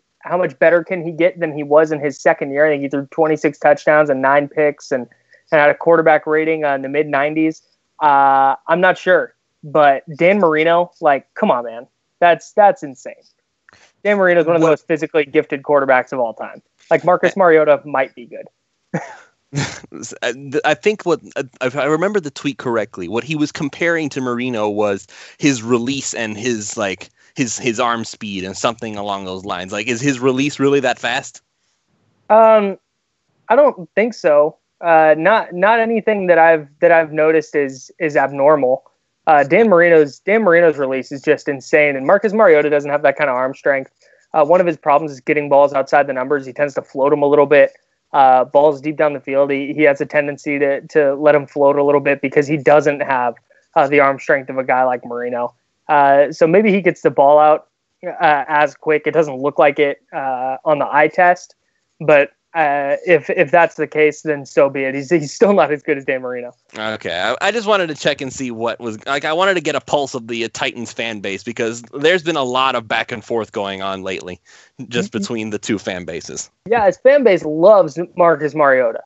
better can he get than he was in his second year? I think he threw 26 touchdowns and 9 picks and had a quarterback rating in the mid-90s. I'm not sure, but Dan Marino, like, come on, man, that's insane. Dan Marino is one of the most physically gifted quarterbacks of all time. Like, Marcus Mariota might be good. I think if I remember the tweet correctly, what he was comparing to Marino was his release and his arm speed and something along those lines. Like, is his release really that fast? I don't think so. Not anything that I've noticed is abnormal. Dan Marino's release is just insane, and Marcus Mariota doesn't have that kind of arm strength. One of his problems is getting balls outside the numbers. He tends to float them a little bit. Balls deep down the field, he has a tendency to let him float a little bit because he doesn't have the arm strength of a guy like Marino. So maybe he gets the ball out as quick. It doesn't look like it on the eye test, but if that's the case, then so be it. He's still not as good as Dan Marino. Okay, I just wanted to check and see what was like. I wanted to get a pulse of the Titans fan base because there's been a lot of back and forth going on lately, just between the two fan bases. Yeah, his fan base loves Marcus Mariota.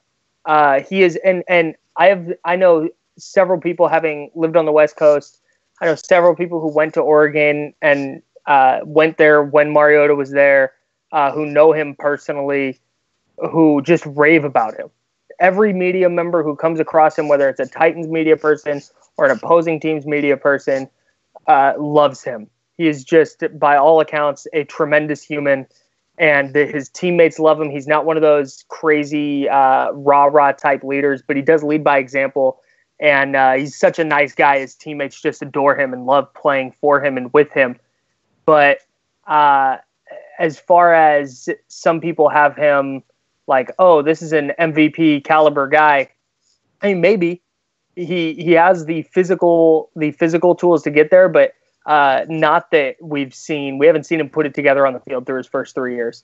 He is, and I know several people having lived on the West Coast. I know several people who went to Oregon and went there when Mariota was there, who know him personally, who just rave about him. Every media member who comes across him, whether it's a Titans media person or an opposing team's media person, loves him. He is just, by all accounts, a tremendous human, and his teammates love him. He's not one of those crazy rah-rah type leaders, but he does lead by example, and he's such a nice guy. His teammates just adore him and love playing for him and with him. But as far as some people have him like, oh, this is an MVP caliber guy. I mean, maybe he has the physical tools to get there, but not that we haven't seen him put it together on the field through his first 3 years.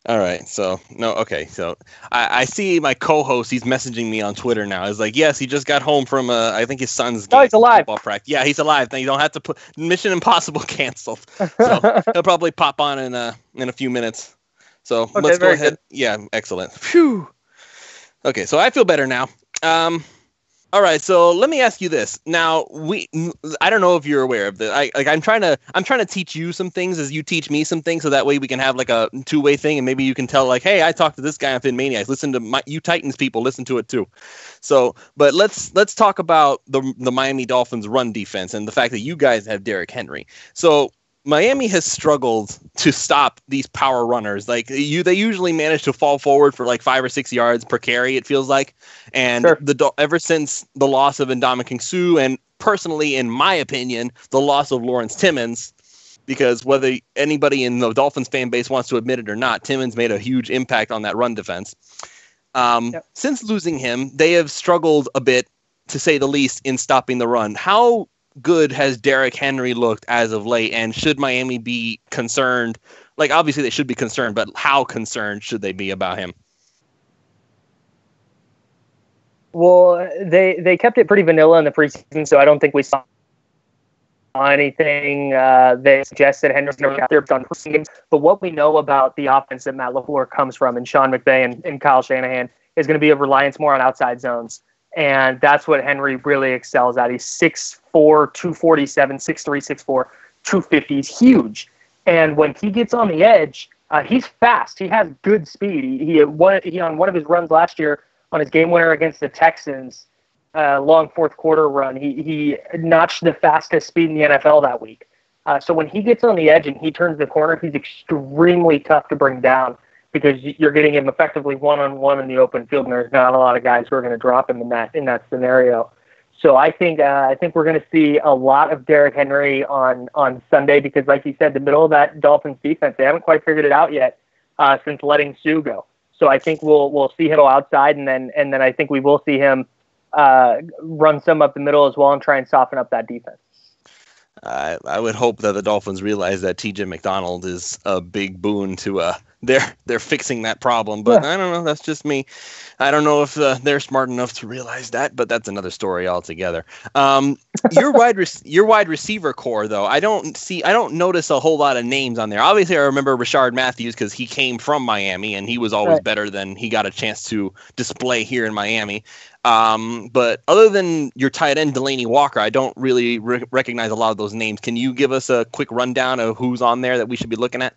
All right. So no. Okay. So I see my co-host. He's messaging me on Twitter now. He's like, yes, he just got home from I think his son's game. Oh, he's alive. Football practice. Yeah, he's alive. You don't have to put Mission Impossible canceled. So he'll probably pop on in a few minutes. So okay, let's go ahead. Good. Yeah. Excellent. Phew. Okay. So I feel better now. All right, so let me ask you this. Now, I don't know if you're aware of this. I'm trying to teach you some things as you teach me some things, so that way we can have like a two-way thing, and maybe you can tell like, hey, I talked to this guy on PhinManiacs. Listen to you Titans people, listen to it too. So, but let's talk about the Miami Dolphins run defense and the fact that you guys have Derrick Henry. So, Miami has struggled to stop these power runners. Like they usually manage to fall forward for like 5 or 6 yards per carry, it feels like. And sure. Ever since the loss of Ndamukong Suh, and personally, in my opinion, the loss of Lawrence Timmons, because whether anybody in the Dolphins fan base wants to admit it or not, Timmons made a huge impact on that run defense. Since losing him, they have struggled a bit, to say the least, in stopping the run. How good has Derrick Henry looked as of late, and should Miami be concerned? Like, obviously they should be concerned, but how concerned should they be about him? Well, they kept it pretty vanilla in the preseason, so I don't think we saw anything that suggested Henry's going to get there on preseason games. But what we know about the offense that Matt LaFleur comes from, and Sean McVay and Kyle Shanahan, is going to be a reliance more on outside zones. And that's what Henry really excels at. He's 6'4", 247, 6'3", 6'4", 250. He's huge. And when he gets on the edge, he's fast. He has good speed. He on one of his runs last year, on his game winner against the Texans, long fourth quarter run, he notched the fastest speed in the NFL that week. So when he gets on the edge and he turns the corner, he's extremely tough to bring down, because you're getting him effectively one-on-one in the open field, and there's not a lot of guys who are going to drop him in that scenario. So I think we're going to see a lot of Derrick Henry on Sunday, because, like you said, the middle of that Dolphins defense, they haven't quite figured it out yet since letting Suh go. So I think we'll see him go outside, and then I think we will see him run some up the middle as well and try and soften up that defense. I would hope that the Dolphins realize that TJ McDonald is a big boon to they're fixing that problem, but yeah. I don't know. That's just me. I don't know if they're smart enough to realize that, but that's another story altogether. Your wide receiver core, though, I don't notice a whole lot of names on there. Obviously, I remember Rashard Matthews because he came from Miami and he was always better than he got a chance to display here in Miami. But other than your tight end, Delaney Walker, I don't really recognize a lot of those names. Can you give us a quick rundown of who's on there that we should be looking at?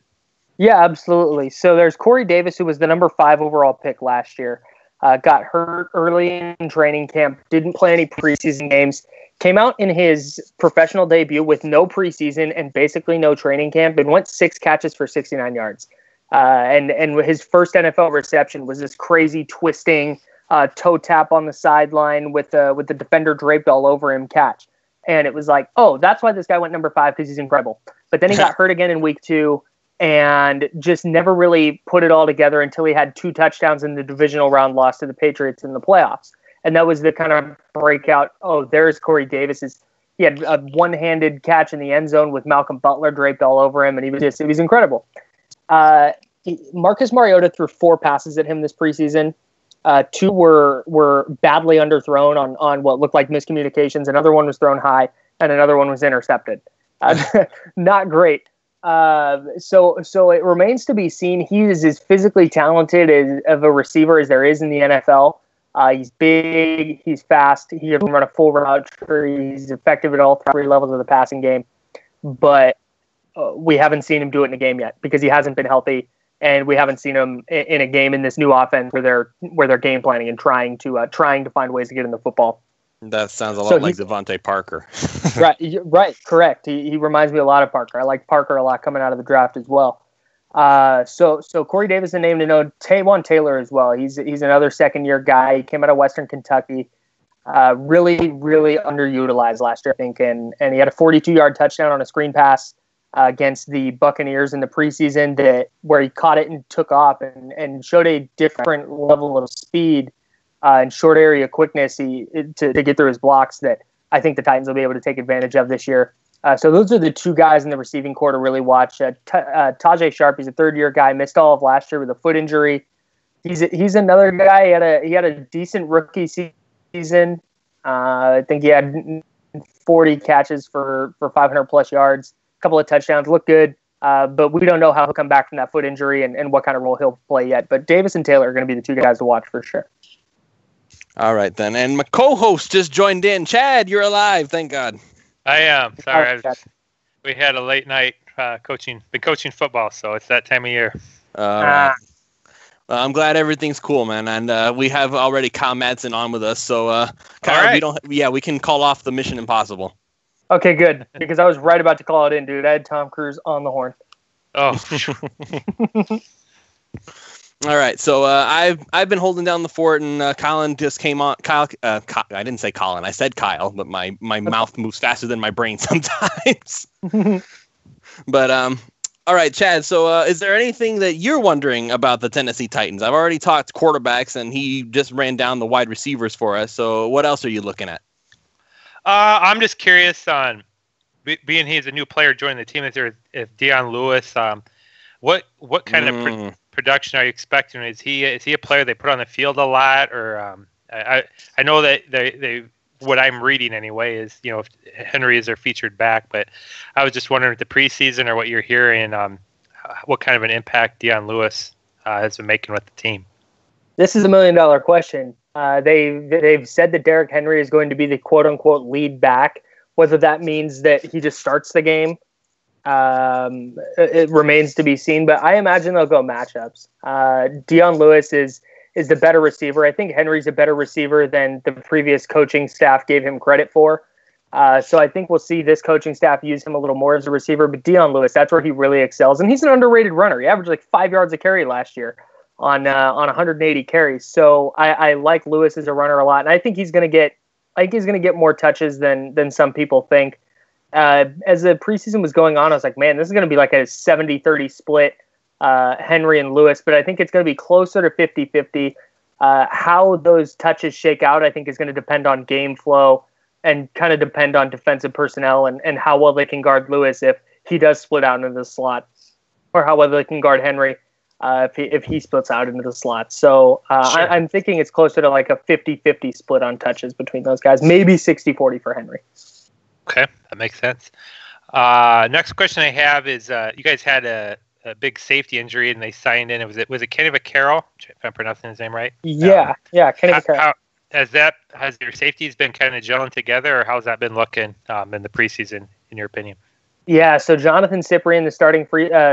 Yeah, absolutely. So there's Corey Davis, who was the number 5 overall pick last year. Got hurt early in training camp, didn't play any preseason games, came out in his professional debut with no preseason and basically no training camp, and went 6 catches for 69 yards. And his first NFL reception was this crazy twisting toe tap on the sideline with the defender draped all over him catch. And it was like, oh, that's why this guy went number 5, because he's incredible. But then he got hurt again in week 2 and just never really put it all together until he had 2 touchdowns in the divisional round loss to the Patriots in the playoffs. And that was the kind of breakout. Oh, there's Corey Davis. He had a one-handed catch in the end zone with Malcolm Butler draped all over him, and it was incredible. Marcus Mariota threw 4 passes at him this preseason. 2 were badly underthrown on what looked like miscommunications. Another one was thrown high, and another one was intercepted. Not great. So it remains to be seen. He is as physically talented of a receiver as there is in the NFL. He's big, he's fast, he can run a full route tree, he's effective at all 3 levels of the passing game. But we haven't seen him do it in a game yet because he hasn't been healthy, and we haven't seen him in a game in this new offense where they're game planning and trying to find ways to get him the football. That sounds a lot like Devontae Parker. Right, correct. He reminds me a lot of Parker. I like Parker a lot coming out of the draft as well. So Corey Davis is a name to know. Taywan Taylor as well. He's another second-year guy. He came out of Western Kentucky. Really, really underutilized last year, I think, and he had a 42-yard touchdown on a screen pass against the Buccaneers in the preseason where he caught it and took off and showed a different level of speed and short area quickness to get through his blocks that I think the Titans will be able to take advantage of this year. So those are the two guys in the receiving corps to really watch. Tajay Sharp, he's a third-year guy, missed all of last year with a foot injury. He's another guy. He had a decent rookie season. I think he had 40 catches for 500 plus yards, a couple of touchdowns, looked good. But we don't know how he'll come back from that foot injury and what kind of role he'll play yet. But Davis and Taylor are going to be the two guys to watch for sure. All right, then. And my co-host just joined in. Chad, you're alive. Thank God. I am. Sorry. We had a late night been coaching football, so it's that time of year. Right. Well, I'm glad everything's cool, man. And we have already Kyle Madson on with us. So, Kyle, we can call off the Mission Impossible. Okay, good. Because I was right about to call it in, dude. I had Tom Cruise on the horn. Oh. All right. So I've been holding down the fort, and Colin just came on. I didn't say Colin. I said Kyle, but my mouth moves faster than my brain sometimes. But all right, Chad. So is there anything that you're wondering about the Tennessee Titans? I've already talked quarterbacks, and he just ran down the wide receivers for us. So what else are you looking at? I'm just curious on being he's a new player joining the team. If Dion Lewis, what kind of production are you expecting? Is he a player they put on the field a lot, or I know that they what I'm reading anyway is if Henry is their featured back, but I was just wondering if the preseason or what you're hearing, what kind of an impact Dion Lewis has been making with the team. This is $1 million question. They've said that Derrick Henry is going to be the quote unquote lead back. Whether that means that he just starts the game, it remains to be seen. But I imagine they'll go matchups. Dion Lewis is the better receiver. I think Henry's a better receiver than the previous coaching staff gave him credit for. So I think we'll see this coaching staff use him a little more as a receiver. But Dion Lewis, that's where he really excels, and he's an underrated runner. He averaged like 5 yards a carry last year on 180 carries. So I like Lewis as a runner a lot, and I think he's going to get more touches than some people think. As the preseason was going on, I was like, man, this is going to be like a 70-30 split, Henry and Lewis, but I think it's going to be closer to 50-50. How those touches shake out, I think, is going to depend on game flow and kind of depend on defensive personnel and how well they can guard Lewis if he does split out into the slot, or how well they can guard Henry if he splits out into the slot. So sure. I'm thinking it's closer to like a 50-50 split on touches between those guys, maybe 60-40 for Henry. Okay, that makes sense. Next question I have is you guys had a big safety injury and they signed in. Was it Kenny Vaccaro, if I'm pronouncing his name right? Yeah, Kenny Vaccaro. Has your safeties been kind of gelling together, or how's that been looking in the preseason, in your opinion? Yeah, so Jonathan Cyprien, the starting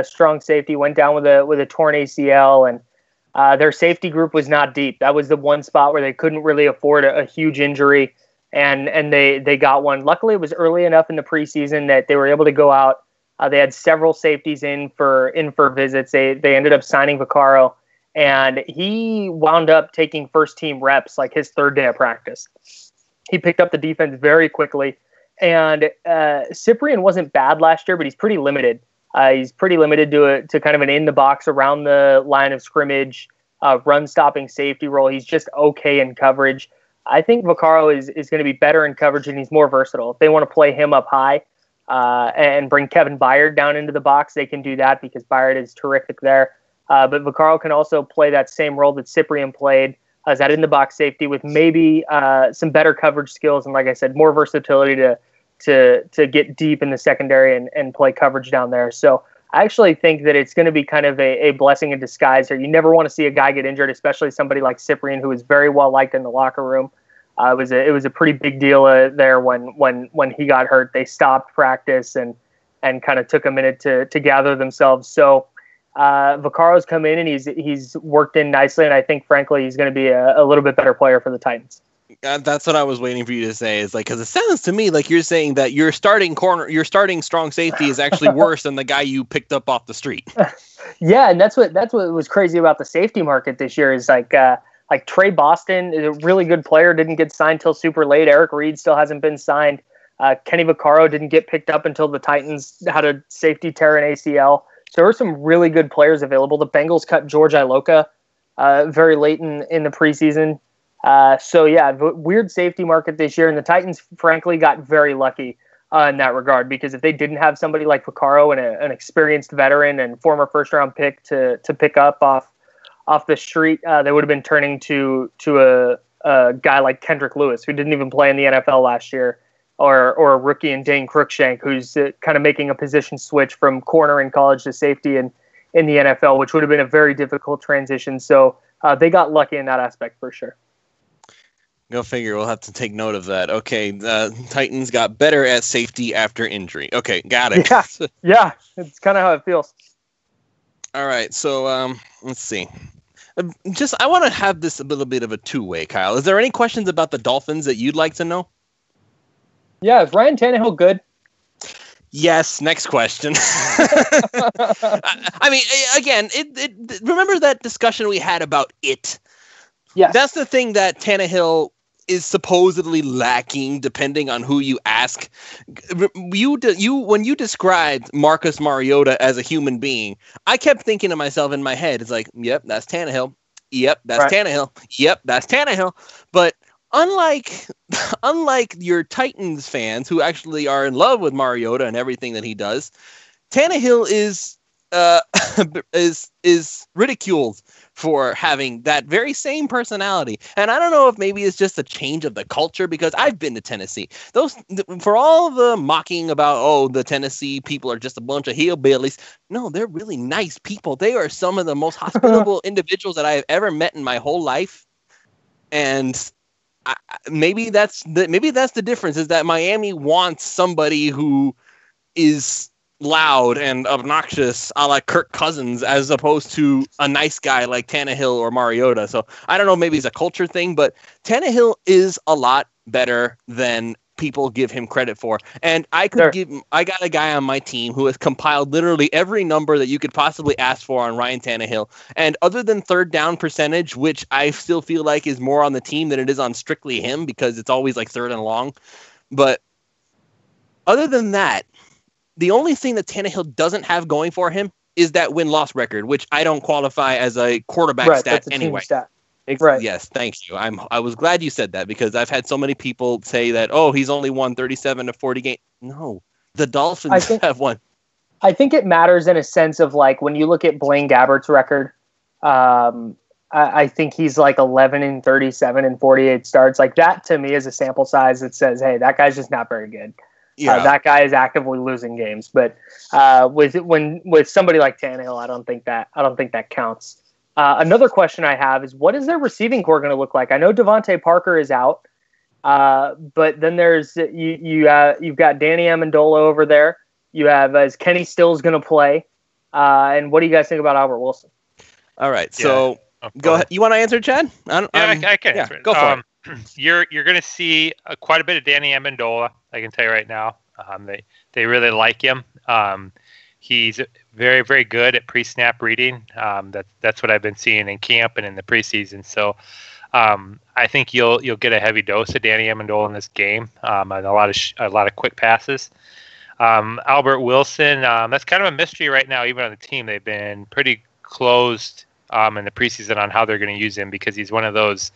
strong safety, went down with a torn ACL, and their safety group was not deep. That was the one spot where they couldn't really afford a huge injury, and they got one. Luckily, it was early enough in the preseason that they were able to go out. They had several safeties in for visits. They ended up signing Vaccaro, and he wound up taking first team reps like his third day of practice. He picked up the defense very quickly. And Cyprien wasn't bad last year, but he's pretty limited. He's pretty limited to kind of an in the box around the line of scrimmage, run stopping safety role. He's just okay in coverage. I think Vaccaro is going to be better in coverage, and he's more versatile. If they want to play him up high and bring Kevin Byard down into the box, they can do that because Byard is terrific there. But Vaccaro can also play that same role that Cyprien played as that in the box safety with maybe some better coverage skills and, like I said, more versatility to get deep in the secondary and play coverage down there. So I actually think that it's going to be kind of a blessing in disguise here. You never want to see a guy get injured, especially somebody like Cyprien, who is very well liked in the locker room. It was a pretty big deal there when he got hurt. They stopped practice and kind of took a minute to gather themselves. So Vaccaro's come in and he's worked in nicely, and I think, frankly, he's going to be a little bit better player for the Titans. That's what I was waiting for you to say. Is like, because it sounds to me like you're saying that your starting strong safety is actually worse than the guy you picked up off the street. Yeah, and that's what was crazy about the safety market this year is like Trey Boston is a really good player, didn't get signed till super late. Eric Reed still hasn't been signed. Kenny Vaccaro didn't get picked up until the Titans had a safety tear in ACL. So there were some really good players available. The Bengals cut George Iloka very late in the preseason. So, yeah, weird safety market this year. And the Titans, frankly, got very lucky in that regard, because if they didn't have somebody like Vaccaro and an experienced veteran and former first-round pick to pick up off the street, they would have been turning to a guy like Kendrick Lewis, who didn't even play in the NFL last year, or a rookie in Dane Cruikshank, who's kind of making a position switch from corner in college to safety in the NFL, which would have been a very difficult transition. So they got lucky in that aspect for sure. Go figure. We'll have to take note of that. Okay, Titans got better at safety after injury. Okay, got it. Yeah, it's kind of how it feels. All right, so let's see. I want to have this a little bit of a two-way, Kyle. Is there any questions about the Dolphins that you'd like to know? Yeah, is Ryan Tannehill good? Yes. Next question. I mean, again, remember that discussion we had about it? Yes. That's the thing that Tannehill is supposedly lacking, depending on who you ask. When you described Marcus Mariota as a human being, I kept thinking to myself in my head, it's like, yep, that's Tannehill. Yep, that's right. Tannehill. Yep, that's Tannehill. But unlike your Titans fans who actually are in love with Mariota and everything that he does, Tannehill is ridiculed for having that very same personality. And I don't know if maybe it's just a change of the culture, because I've been to Tennessee. For all the mocking about, the Tennessee people are just a bunch of hillbillies. No, they're really nice people. They are some of the most hospitable individuals that I have ever met in my whole life. And maybe that's the difference, is that Miami wants somebody who is loud and obnoxious a la Kirk Cousins, as opposed to a nice guy like Tannehill or Mariota. So I don't know, maybe it's a culture thing, but Tannehill is a lot better than people give him credit for. And I got a guy on my team who has compiled literally every number that you could possibly ask for on Ryan Tannehill. And other than third down percentage, which I still feel like is more on the team than it is on strictly him, because it's always like third and long. But other than that, the only thing that Tannehill doesn't have going for him is that win-loss record, which I don't qualify as a quarterback stat that's a anyway. Team stat. Right. Yes, thank you. I was glad you said that, because I've had so many people say that, he's only won 37 to 40 games. No, the Dolphins have won. I think it matters in a sense of, like, when you look at Blaine Gabbert's record, I think he's like 11 and 37 and 48 starts. Like, that to me is a sample size that says, hey, that guy's just not very good. Yeah. That guy is actively losing games, but with somebody like Tannehill, I don't think that counts. Another question I have is, what is their receiving core going to look like? I know Devontae Parker is out, but then there's you've got Danny Amendola over there. You have is Kenny Stills going to play, and what do you guys think about Albert Wilson? All right, so go ahead. You want to answer, Chad? I can answer it. Go for it. You're going to see quite a bit of Danny Amendola. I can tell you right now. They really like him. He's very, very good at pre-snap reading. That's what I've been seeing in camp and in the preseason. So I think you'll get a heavy dose of Danny Amendola in this game, and a lot of quick passes. Albert Wilson, that's kind of a mystery right now, even on the team. They've been pretty closed in the preseason on how they're going to use him, because he's one of those.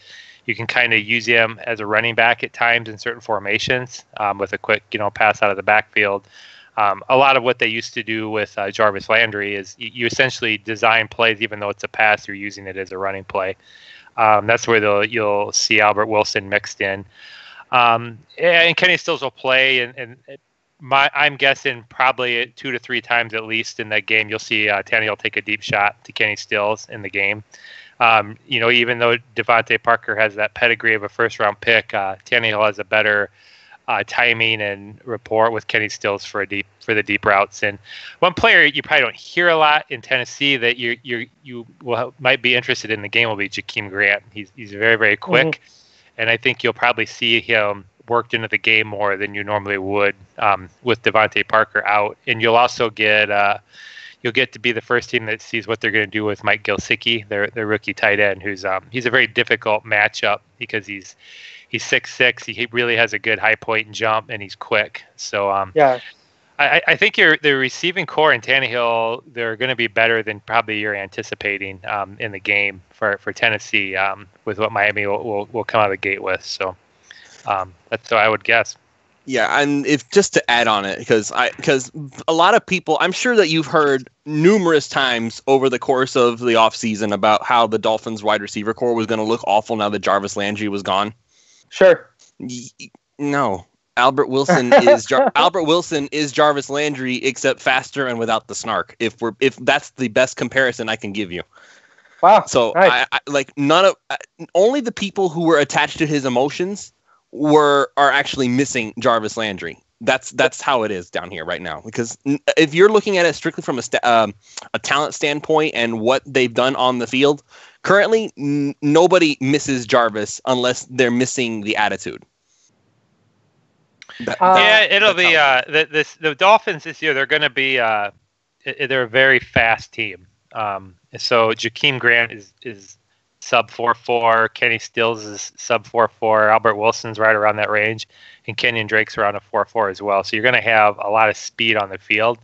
You can kind of use him as a running back at times in certain formations with a quick, pass out of the backfield. A lot of what they used to do with Jarvis Landry is you essentially design plays, even though it's a pass, you're using it as a running play. That's where you'll see Albert Wilson mixed in. And Kenny Stills will play, and I'm guessing probably 2 to 3 times at least in that game, you'll see Tannehill take a deep shot to Kenny Stills in the game. Even though Devontae Parker has that pedigree of a first-round pick, Tannehill has a better timing and rapport with Kenny Stills for the deep routes. And one player you probably don't hear a lot in Tennessee that you might be interested in the game will be Jakeem Grant. He's very, very quick, and I think you'll probably see him worked into the game more than you normally would with Devontae Parker out. And you'll also get to be the first team that sees what they're going to do with Mike Gesicki, their rookie tight end, who's he's a very difficult matchup because he's 6'6". He really has a good high point and jump, and he's quick. So I think the receiving core in Tannehill, they're going to be better than probably you're anticipating in the game for Tennessee with what Miami will come out of the gate with. So that's what I would guess. Yeah, and if just to add on it, because a lot of people, I'm sure that you've heard numerous times over the course of the offseason about how the Dolphins wide receiver core was going to look awful now that Jarvis Landry was gone. Sure. No. Albert Wilson is Jarvis Landry, except faster and without the snark. If that's the best comparison I can give you. Wow. So nice. Only the people who were attached to his emotions are actually missing Jarvis Landry. That's how it is down here right now. Because if you're looking at it strictly from a talent standpoint and what they've done on the field, currently nobody misses Jarvis unless they're missing the attitude. It'll be the Dolphins this year. They're going to be they're a very fast team. So Jakeem Grant is sub 4.4. Kenny Stills is sub 4.4. Albert Wilson's right around that range, and Kenyon Drake's around a 4.4 as well. So you're going to have a lot of speed on the field.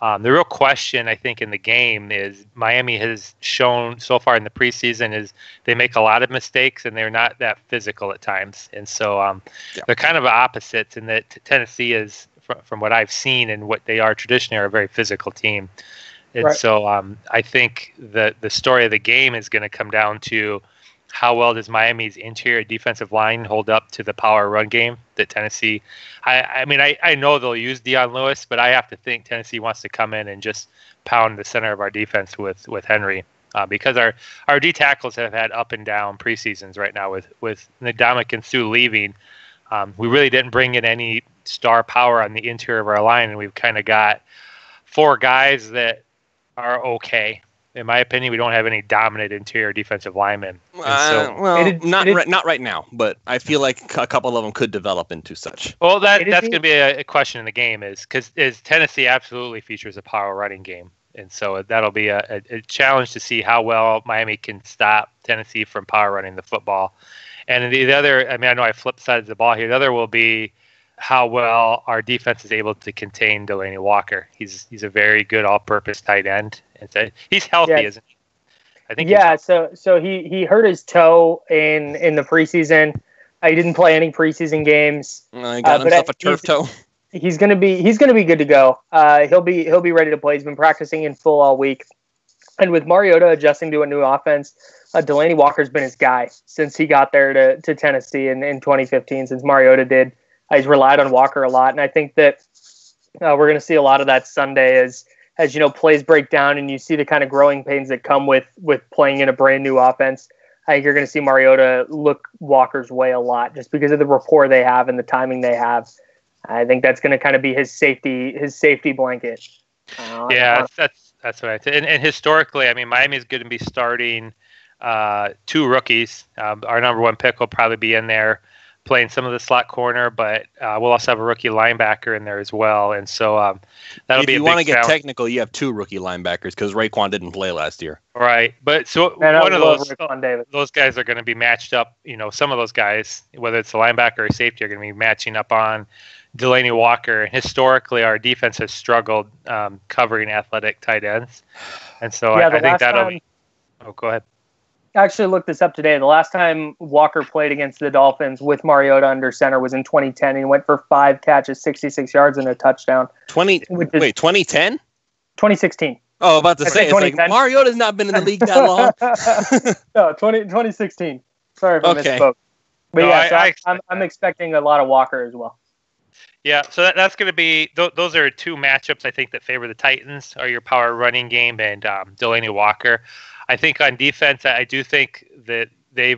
The real question, I think, in the game is Miami has shown so far in the preseason is they make a lot of mistakes and they're not that physical at times. And so they're kind of opposites in that Tennessee is, from what I've seen and what they are traditionally, are a very physical team. And right. So I think the story of the game is going to come down to how well does Miami's interior defensive line hold up to the power run game that Tennessee. I know they'll use Dion Lewis, but I have to think Tennessee wants to come in and just pound the center of our defense with Henry because our D tackles have had up and down preseasons right now with Ndamukong Suh leaving. We really didn't bring in any star power on the interior of our line, and we've kind of got 4 guys that are okay. In my opinion, we don't have any dominant interior defensive linemen. Not right now, but I feel like a couple of them could develop into such. Well, that's going to be a question in the game is Tennessee absolutely features a power running game. And so that'll be a challenge to see how well Miami can stop Tennessee from power running the football. And the other, I know I flipped sides of the ball here. The other will be how well our defense is able to contain Delaney Walker. He's a very good all-purpose tight end. And he's healthy, isn't he? I think. Yeah. So he hurt his toe in the preseason. He didn't play any preseason games. He got himself a turf toe. He's gonna be good to go. He'll be ready to play. He's been practicing in full all week. And with Mariota adjusting to a new offense, Delaney Walker's been his guy since he got there to Tennessee in 2015. Since Mariota did. He's relied on Walker a lot, and I think that we're going to see a lot of that Sunday as plays break down and you see the kind of growing pains that come with playing in a brand new offense. I think you're going to see Mariota look Walker's way a lot just because of the rapport they have and the timing they have. I think that's going to kind of be his safety blanket. That's what I think. And historically, Miami is going to be starting 2 rookies. Our number 1 pick will probably be in there, playing some of the slot corner, but we'll also have a rookie linebacker in there as well. And so that'll be a big challenge. If you want to get technical, you have 2 rookie linebackers because Raekwon didn't play last year. Right. But so one of those guys are going to be matched up. Some of those guys, whether it's the linebacker or safety, are going to be matching up on Delaney Walker. And historically, our defense has struggled covering athletic tight ends. And so I think that'll be... Oh, go ahead. I actually looked this up today. The last time Walker played against the Dolphins with Mariota under center was in 2010. He went for 5 catches, 66 yards, and a touchdown. 2010? 2016. Oh, about to say, it's like Mariota's not been in the league that long. No, 2016. Sorry if I misspoke. But I'm expecting a lot of Walker as well. Yeah, so that's going to be those are 2 matchups I think that favor the Titans, are your power running game and Delaney Walker. I think on defense, I do think that I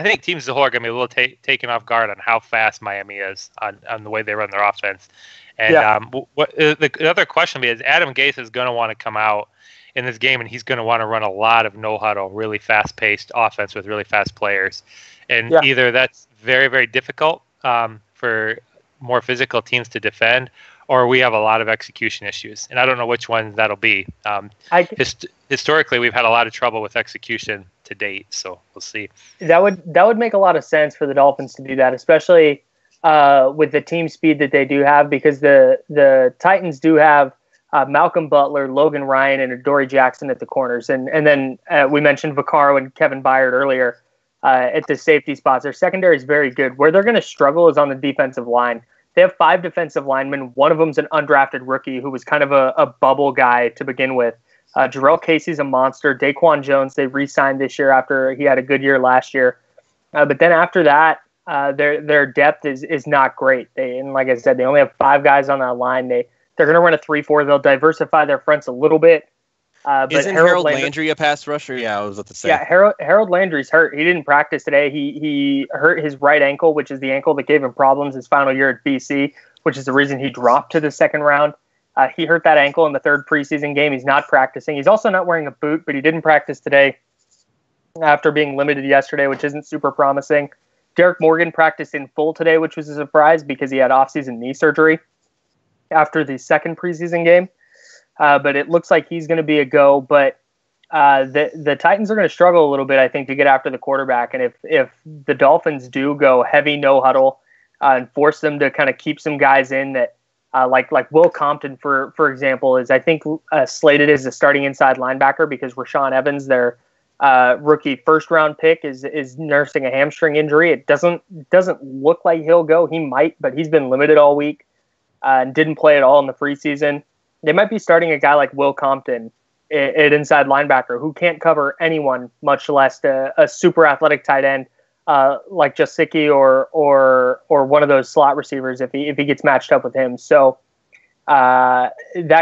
think teams as a whole are going to be a little taken off guard on how fast Miami is on the way they run their offense. And the other question is Adam Gase is going to want to come out in this game, and he's going to want to run a lot of no-huddle, really fast-paced offense with really fast players. And either that's very, very difficult for more physical teams to defend, or we have a lot of execution issues. And I don't know which one that'll be. Historically, we've had a lot of trouble with execution to date, so we'll see. That would make a lot of sense for the Dolphins to do that, especially with the team speed that they do have, because the Titans do have Malcolm Butler, Logan Ryan, and Adoree Jackson at the corners. And then we mentioned Vaccaro and Kevin Byard earlier. at the safety spots. Their secondary is very good. Where they're going to struggle is on the defensive line. They have 5 defensive linemen. One of them's an undrafted rookie who was kind of a bubble guy to begin with. Jarrell Casey's a monster. Daquan Jones, they re-signed this year after he had a good year last year. But then after that, their depth is not great. And like I said, they only have 5 guys on that line. They're going to run a 3-4. They'll diversify their fronts a little bit. But isn't Harold Landry a pass rusher? Yeah, I was about to say. Yeah, Harold Landry's hurt. He didn't practice today. He hurt his right ankle, which is the ankle that gave him problems his final year at BC, which is the reason he dropped to the second round. He hurt that ankle in the 3rd preseason game. He's not practicing. He's also not wearing a boot, but he didn't practice today after being limited yesterday, which isn't super promising. Derek Morgan practiced in full today, which was a surprise because he had off-season knee surgery after the 2nd preseason game. But it looks like he's going to be a go. But the Titans are going to struggle a little bit, I think, to get after the quarterback. And if the Dolphins do go heavy no huddle and force them to kind of keep some guys in that, like Will Compton, for example, is I think slated as a starting inside linebacker because Rashaan Evans, their rookie 1st-round pick, is nursing a hamstring injury. It doesn't look like he'll go. He might, but he's been limited all week and didn't play at all in the preseason. They might be starting a guy like Will Compton at inside linebacker who can't cover anyone, much less a super athletic tight end like Jasicki or one of those slot receivers if he gets matched up with him. So I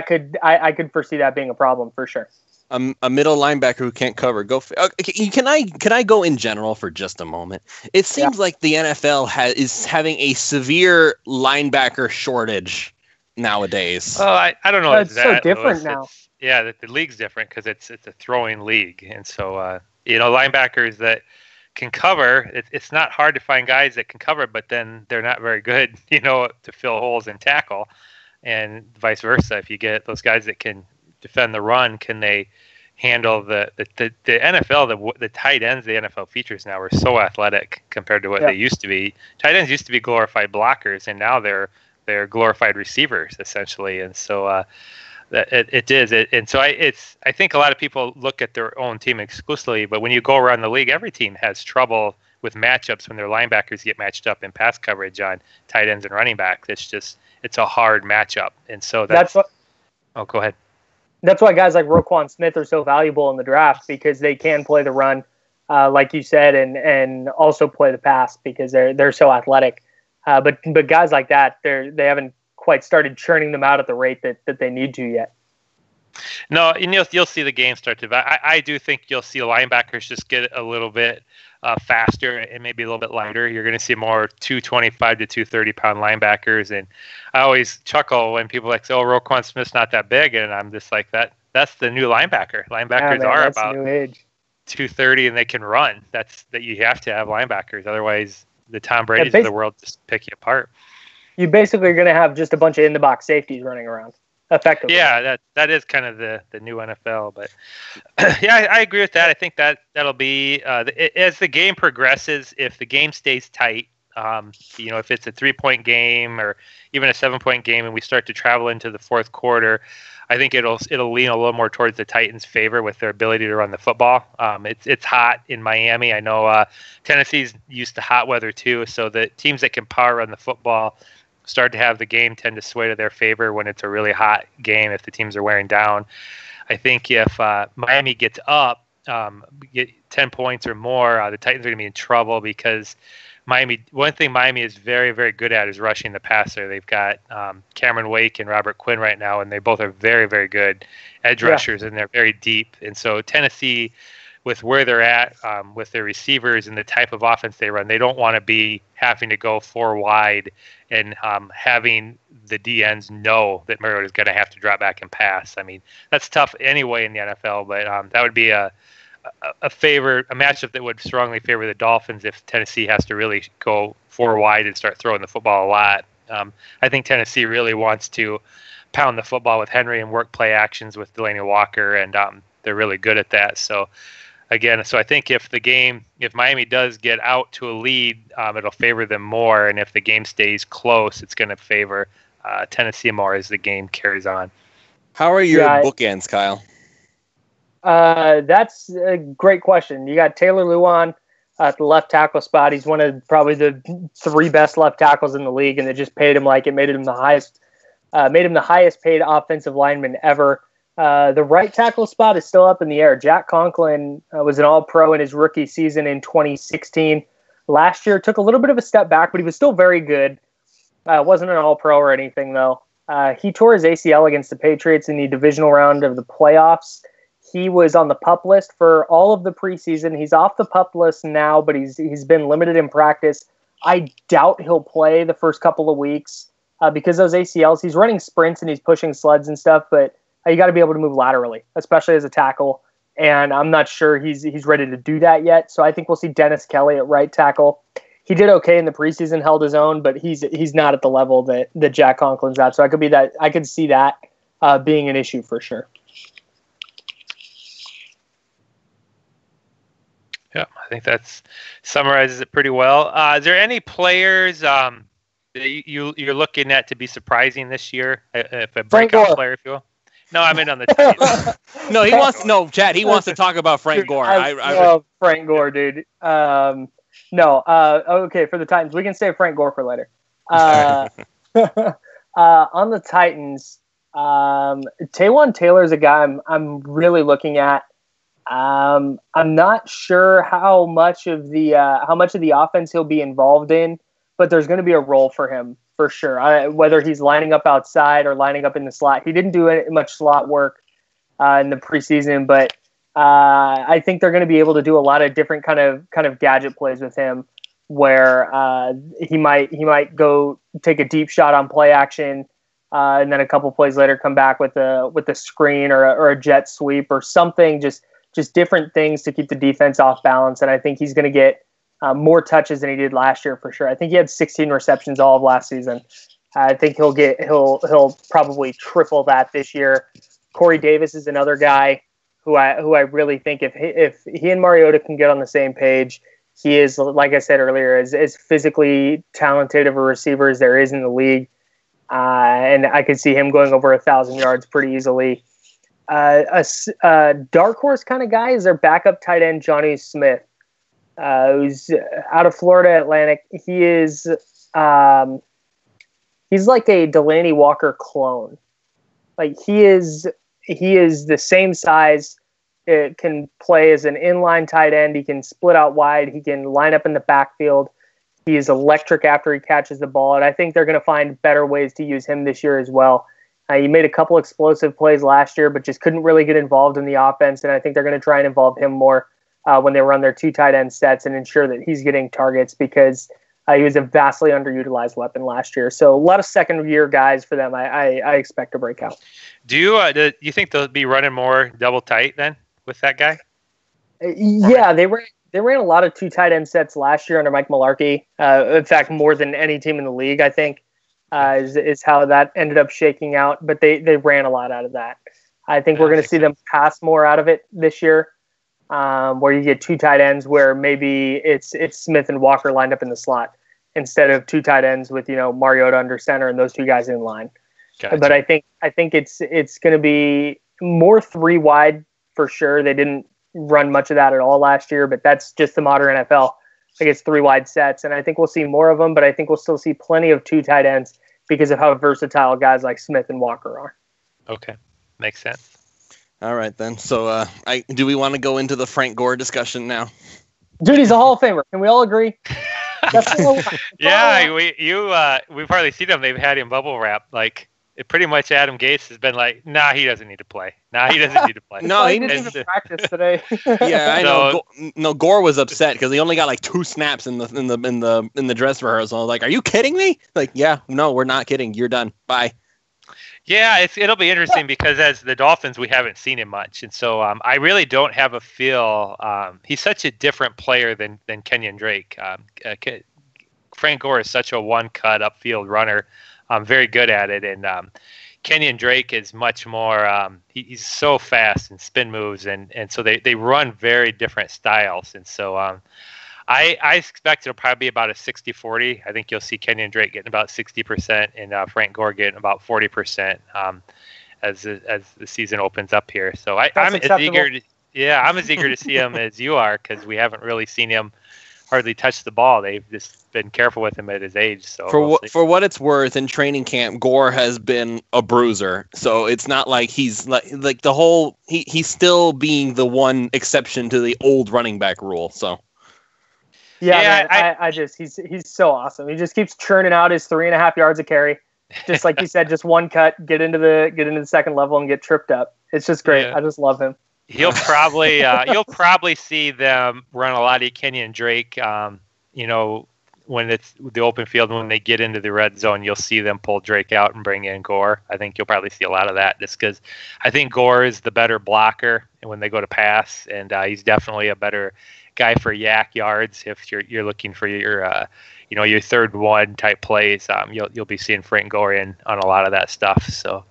could foresee that being a problem for sure. A middle linebacker who can't cover. Can I go in general for just a moment? It seems like the NFL is having a severe linebacker shortage nowadays. Oh, I don't know. It's so different now. The league's different because it's a throwing league, and so linebackers that can cover. It's not hard to find guys that can cover, but then they're not very good, to fill holes and tackle, and vice versa. If you get those guys that can defend the run, can they handle the NFL? The tight ends the NFL features now are so athletic compared to what they used to be. Tight ends used to be glorified blockers, and now they're glorified receivers essentially, and so it is. And so I think a lot of people look at their own team exclusively, but when you go around the league, every team has trouble with matchups when their linebackers get matched up in pass coverage on tight ends and running backs. It's a hard matchup, and so that's what. Oh, go ahead. That's why guys like Roquan Smith are so valuable in the draft because they can play the run, like you said, and also play the pass because they're so athletic. But guys like that, they haven't quite started churning them out at the rate that they need to yet. No, and you'll see the game start to. I do think you'll see linebackers just get a little bit faster and maybe a little bit lighter. You're going to see more 225 to 230 pound linebackers, and I always chuckle when people say, "Oh, Roquan Smith's not that big," and I'm just like that. That's the new linebacker. Linebackers are about 230 and they can run. That you have to have linebackers, otherwise the Tom Brady's of the world just pick you apart. You basically are going to have just a bunch of in-the-box safeties running around, effectively. Yeah, that is kind of the new NFL. But, I agree with that. I think that'll be as the game progresses, if the game stays tight, if it's a 3-point game or even a 7-point game and we start to travel into the 4th quarter, I think it'll lean a little more towards the Titans' favor with their ability to run the football. It's hot in Miami. I know Tennessee's used to hot weather too, so the teams that can power run the football start to have the game tend to sway to their favor when it's a really hot game if the teams are wearing down. I think if Miami gets up, get 10 points or more, the Titans are going to be in trouble because one thing Miami is very, very good at is rushing the passer. They've got Cameron Wake and Robert Quinn right now, and they both are very, very good edge rushers, and they're very deep. And so Tennessee, with where they're at, with their receivers and the type of offense they run, they don't want to be having to go 4 wide and having the DNs know that Mariota's going to have to drop back and pass. I mean, that's tough anyway in the NFL, but that would be a matchup that would strongly favor the Dolphins if Tennessee has to really go 4 wide and start throwing the football a lot. I think Tennessee really wants to pound the football with Henry and work play actions with Delaney Walker, and they're really good at that. So I think if Miami does get out to a lead, it'll favor them more, and if the game stays close, it's going to favor Tennessee more as the game carries on. How are your bookends, Kyle? That's a great question. You got Taylor Lewan, at the left tackle spot. He's one of probably the 3 best left tackles in the league, and they just paid him like it made him the highest paid offensive lineman ever. The right tackle spot is still up in the air. Jack Conklin was an All-Pro in his rookie season in 2016. Last year took a little bit of a step back, but he was still very good. Wasn't an All-Pro or anything, though. He tore his ACL against the Patriots in the divisional round of the playoffs. He was on the PUP list for all of the preseason. He's off the PUP list now, but he's been limited in practice. I doubt he'll play the first couple of weeks because those ACLs. He's running sprints and he's pushing sleds and stuff, but you got to be able to move laterally, especially as a tackle. And I'm not sure he's ready to do that yet. So I think we'll see Dennis Kelly at right tackle. He did okay in the preseason, held his own, but he's not at the level that Jack Conklin's at. So I could see that being an issue for sure. Yeah, I think that summarizes it pretty well. Is there any players that you're looking at to be surprising this year? If a breakout player, if you will. No, I'm in on the Titans. Chad, he wants to talk about Frank Gore. I love Frank Gore, dude. Okay, for the Titans, we can save Frank Gore for later. On the Titans, Taywan Taylor is a guy I'm really looking at. I'm not sure how much of the offense he'll be involved in, but there's going to be a role for him for sure. Whether he's lining up outside or lining up in the slot, he didn't do much slot work in the preseason, but I think they're going to be able to do a lot of different kind of gadget plays with him, where he might go take a deep shot on play action, and then a couple plays later come back with a screen or a jet sweep or something, just different things to keep the defense off balance. And I think he's going to get more touches than he did last year for sure. I think he had 16 receptions all of last season. I think he'll probably triple that this year. Corey Davis is another guy who I really think if he and Mariota can get on the same page, he is, like I said earlier, as physically talented of a receiver as there is in the league. And I could see him going over 1,000 yards pretty easily. A dark horse kind of guy is their backup tight end, Johnny Smith, who's out of Florida Atlantic. He is he's like a Delaney Walker clone. Like he is the same size. It can play as an inline tight end. He can split out wide. He can line up in the backfield. He is electric after he catches the ball, and I think they're going to find better ways to use him this year as well. He made a couple explosive plays last year, but just couldn't really get involved in the offense, and I think they're going to try and involve him more when they run their 2 tight end sets and ensure that he's getting targets because he was a vastly underutilized weapon last year. So a lot of second-year guys for them I expect to break out. Do you think they'll be running more double tight then with that guy? Yeah, they ran a lot of 2 tight end sets last year under Mike Mularkey. In fact, more than any team in the league, I think. Is how that ended up shaking out, but they ran a lot out of that. I think we're going to see them pass more out of it this year, where you get 2 tight ends where maybe it's Smith and Walker lined up in the slot instead of 2 tight ends with Mariota under center and those 2 guys in line. Gotcha. But I think it's going to be more 3 wide for sure. They didn't run much of that at all last year, but that's just the modern NFL. I guess 3 wide sets, and I think we'll see more of them, but I think we'll still see plenty of 2 tight ends because of how versatile guys like Smith and Walker are. Okay. Makes sense. All right, then. So do we want to go into the Frank Gore discussion now? Dude, he's a Hall of Famer. Can we all agree? Yeah, we've hardly seen him. They've had him bubble wrap. Like, pretty much Adam Gase has been like, nah, he doesn't need to play. No, he didn't even practice today. Yeah, I know. No, Gore was upset because he only got like 2 snaps in the dress rehearsal. I was like, are you kidding me? Like, yeah, no, we're not kidding. You're done. Bye. Yeah, it'll be interesting because as the Dolphins, we haven't seen him much, and so I really don't have a feel. He's such a different player than Kenyon Drake. Frank Gore is such a one-cut upfield runner. Very good at it, and Kenyon Drake is much more. He's so fast and spin moves, and so they run very different styles. And so I expect it'll probably be about a 60-40. I think you'll see Kenyon Drake getting about 60% and Frank Gore getting about 40% as the season opens up here. So I'm as eager to see him as you are because we haven't really seen him hardly touched the ball. They've just been careful with him at his age. So for what it's worth, in training camp, Gore has been a bruiser. So it's not like he's like the whole he's still being the one exception to the old running back rule. So yeah, man, he's so awesome. He just keeps churning out his 3.5 yards of carry. Just like you said, just one cut, get into the second level and get tripped up. It's just great. Yeah. I just love him. He'll probably you'll probably see them run a lot of Kenyon Drake. When it's the open field, when they get into the red zone, you'll see them pull Drake out and bring in Gore. I think you'll probably see a lot of that, just because I think Gore is the better blocker when they go to pass, and he's definitely a better guy for yak yards. If you're looking for your your third one type plays, you'll be seeing Frank Gore in on a lot of that stuff. So.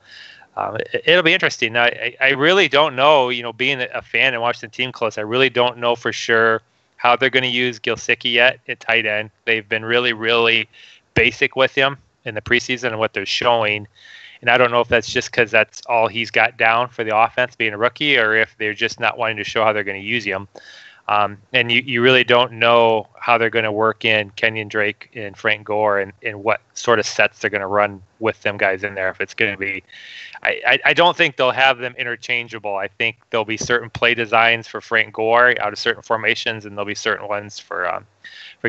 It'll be interesting. I really don't know, being a fan and watching the team close, I really don't know for sure how they're going to use Gesicki yet at tight end. They've been really, really basic with him in the preseason and what they're showing. And I don't know if that's just because that's all he's got down for the offense being a rookie, or if they're just not wanting to show how they're going to use him. And you really don't know how they're going to work in Kenyon Drake and Frank Gore and what sort of sets they're going to run with them guys in there. If it's going to be, I don't think they'll have them interchangeable. I think there'll be certain play designs for Frank Gore out of certain formations, and there'll be certain ones for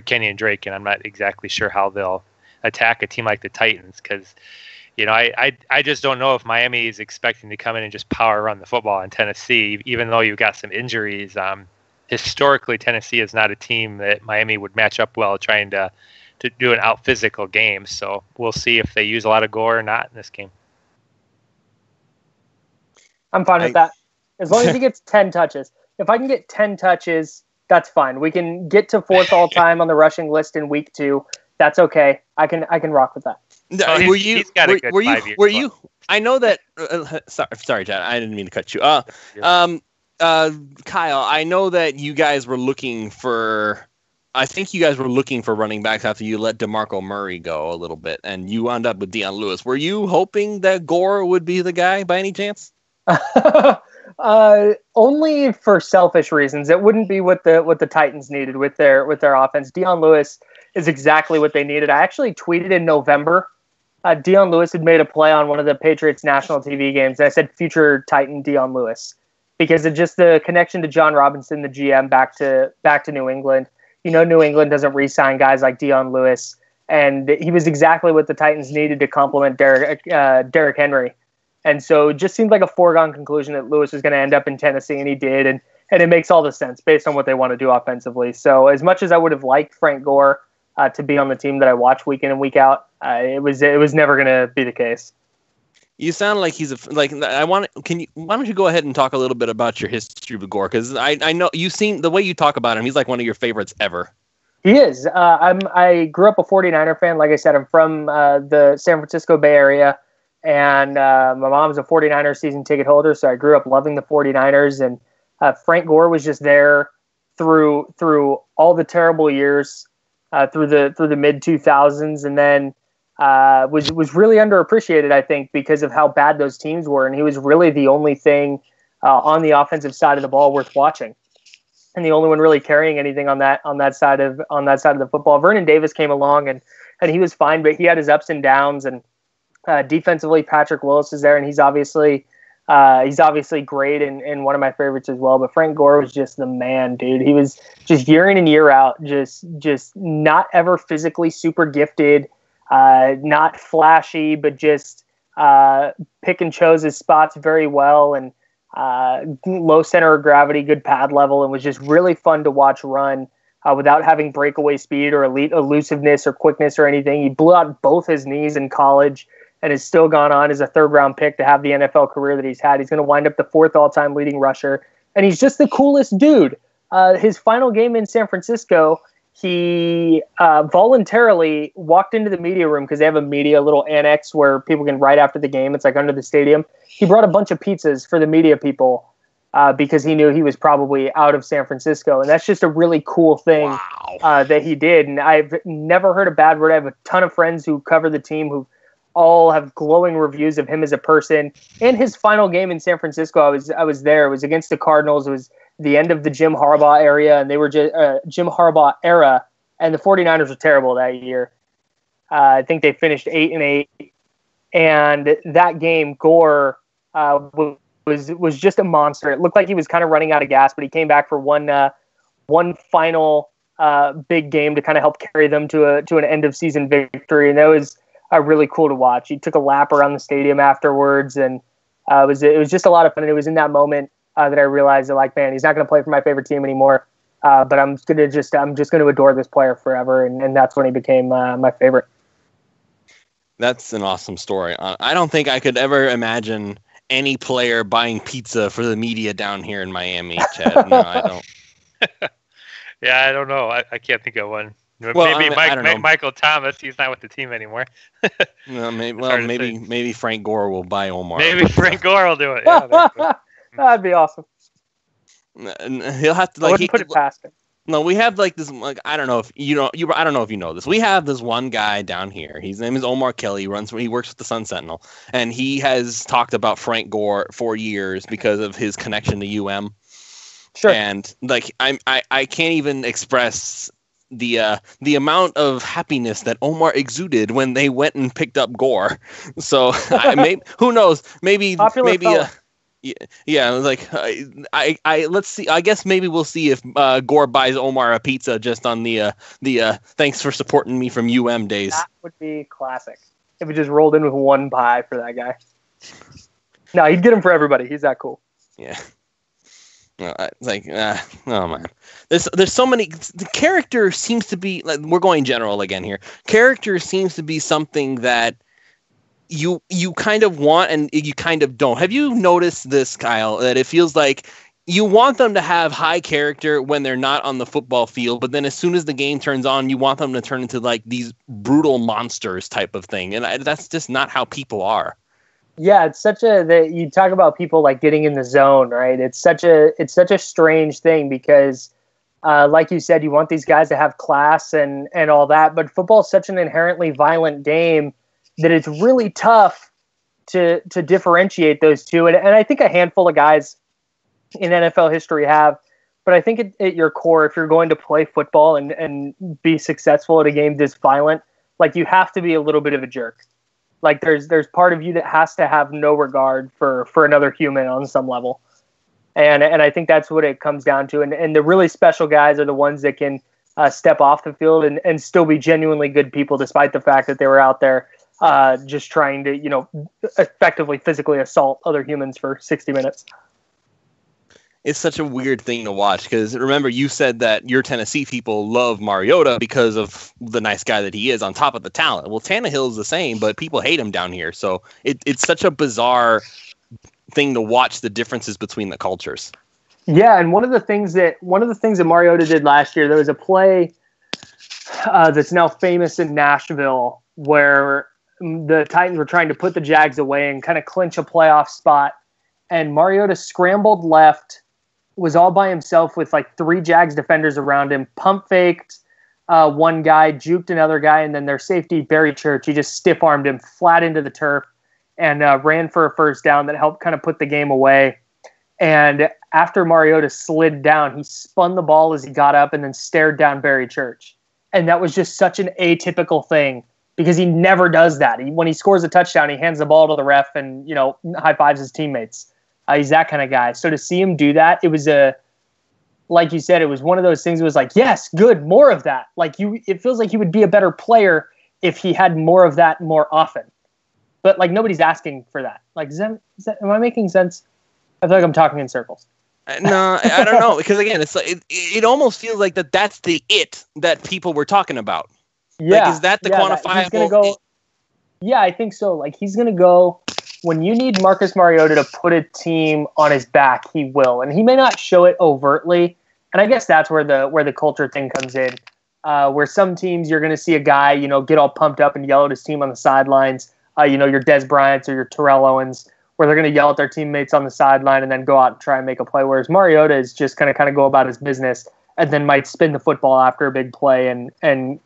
Kenyon Drake. And I'm not exactly sure how they'll attack a team like the Titans, because I just don't know if Miami is expecting to come in and just power run the football in Tennessee, even though you've got some injuries. Historically, Tennessee is not a team that Miami would match up well trying to do an out physical game. So we'll see if they use a lot of Gore or not in this game. I'm fine with that. As long as he gets 10 touches. If I can get 10 touches, that's fine. We can get to 4th all time on the rushing list in week 2. That's okay. I can rock with that. He's got a good 5 years. I know that. Sorry, Chad. I didn't mean to cut you. Kyle, I know that you guys were looking for. I think you guys were looking for running backs after you let DeMarco Murray go a little bit, and you wound up with Dion Lewis. Were you hoping that Gore would be the guy by any chance? Only for selfish reasons. It wouldn't be what the Titans needed with their offense. Dion Lewis is exactly what they needed. I actually tweeted in November. Dion Lewis had made a play on one of the Patriots national TV games. And I said future Titan Dion Lewis, because of just the connection to John Robinson, the GM, back to New England. New England doesn't re-sign guys like Dion Lewis, and he was exactly what the Titans needed to complement Derrick Henry. And so it just seemed like a foregone conclusion that Lewis was going to end up in Tennessee, and he did. And it makes all the sense based on what they want to do offensively. So as much as I would have liked Frank Gore to be on the team that I watch week in and week out, it was never going to be the case. You sound like why don't you go ahead and talk a little bit about your history with Gore? Because I know you seem, the way you talk about him, he's like one of your favorites ever. He is. I grew up a 49er fan. Like I said, I'm from the San Francisco Bay Area. And my mom's a 49er season ticket holder, so I grew up loving the 49ers. And Frank Gore was just there through all the terrible years, through the mid 2000s, and then was really underappreciated, I think, because of how bad those teams were. And he was really the only thing on the offensive side of the ball worth watching, and the only one really carrying anything on that side of the football. Vernon Davis came along, and he was fine, but he had his ups and downs. And defensively, Patrick Willis is there, and he's obviously great and one of my favorites as well. But Frank Gore was just the man, dude. He was just year in and year out, just not ever physically super gifted, not flashy, but just pick and chose his spots very well, and low center of gravity, good pad level, and was just really fun to watch run without having breakaway speed or elite elusiveness or quickness or anything. He blew out both his knees in college and has still gone on as a 3rd-round pick to have the NFL career that he's had. He's going to wind up the 4th all-time leading rusher, and he's just the coolest dude. His final game in San Francisco, he voluntarily walked into the media room because they have a little annex where people can write after the game. It's like under the stadium. He brought a bunch of pizzas for the media people because he knew he was probably out of San Francisco. And that's just a really cool thing that he did. And I've never heard a bad word. I have a ton of friends who cover the team who all have glowing reviews of him as a person. And his final game in San Francisco, I was there. It was against the Cardinals. It was the end of the Jim Harbaugh area, and they were Jim Harbaugh era, and the 49ers were terrible that year. I think they finished 8-8, and that game, Gore was just a monster. It looked like he was kind of running out of gas, but he came back for one final big game to kind of help carry them to an end of season victory, and that was really cool to watch. He took a lap around the stadium afterwards, and it was just a lot of fun. And it was in that moment that I realized that, like, man, he's not going to play for my favorite team anymore. But I'm just going to adore this player forever, and that's when he became my favorite. That's an awesome story. I don't think I could ever imagine any player buying pizza for the media down here in Miami, Chad. No, I don't. Yeah, I don't know. I can't think of one. Well, maybe Michael Thomas. He's not with the team anymore. No, maybe Frank Gore will buy Omar. Maybe Frank Gore will do it. Yeah, that'd be awesome. He'll have to I wouldn't put it past him. No, we have like this. Like, I don't know if I don't know if you know this. We have this one guy down here. His name is Omar Kelly. He works with the Sun Sentinel, and he has talked about Frank Gore for years because of his connection to UM. Sure. And like I can't even express the amount of happiness that Omar exuded when they went and picked up Gore. So who knows? Maybe. Yeah, like let's see. I guess maybe we'll see if Gore buys Omar a pizza just on the thanks for supporting me from UM days. That would be classic. If it just rolled in with one pie for that guy. No, he'd get him for everybody. He's that cool. Yeah. It's like, oh man, there's so many. The character seems to be like, we're going general again here. Character seems to be something that you kind of want and you kind of don't. Have you noticed this, Kyle, that it feels like you want them to have high character when they're not on the football field, but then as soon as the game turns on, you want them to turn into like these brutal monsters type of thing, and that's just not how people are. Yeah, it's you talk about people like getting in the zone, right? It's such a strange thing because, like you said, you want these guys to have class and all that, but football is such an inherently violent game that it's really tough to differentiate those two. And I think a handful of guys in NFL history have, but I think at your core, if you're going to play football and be successful at a game this violent, like you have to be a little bit of a jerk. Like there's part of you that has to have no regard for another human on some level. And I think that's what it comes down to. And the really special guys are the ones that can step off the field and still be genuinely good people, despite the fact that they were out there just trying to, effectively physically assault other humans for 60 minutes. It's such a weird thing to watch because remember you said that your Tennessee people love Mariota because of the nice guy that he is on top of the talent. Well, Tannehill's the same, but people hate him down here. So it's such a bizarre thing to watch the differences between the cultures. Yeah, and one of the things that Mariota did last year, there was a play that's now famous in Nashville where the Titans were trying to put the Jags away and kind of clinch a playoff spot, and Mariota scrambled left, was all by himself with like 3 Jags defenders around him, pump faked one guy, juked another guy, and then their safety, Barry Church, he just stiff-armed him flat into the turf and ran for a first down that helped kind of put the game away. And after Mariota slid down, he spun the ball as he got up and then stared down Barry Church. And that was just such an atypical thing because he never does that. When he scores a touchdown, he hands the ball to the ref and, high-fives his teammates. He's that kind of guy. So to see him do that, it was like you said, it was one of those things. It was like, yes, good, more of that. It feels like he would be a better player if he had more of that more often. But like nobody's asking for that. Like, am I making sense? I feel like I'm talking in circles. No, I don't know because again, it's like it almost feels like that's the it that people were talking about. Yeah, like, is that the quantifiable? Yeah, I think so. Like he's gonna go. When you need Marcus Mariota to put a team on his back, he will. And he may not show it overtly. And I guess that's where the culture thing comes in. Where some teams you're going to see a guy, get all pumped up and yell at his team on the sidelines. Your Des Bryants or your Terrell Owens, where they're going to yell at their teamates on the sideline and then go out and try and make a play. Whereas Mariota is just going to kind of go about his business and then might spin the football after a big play and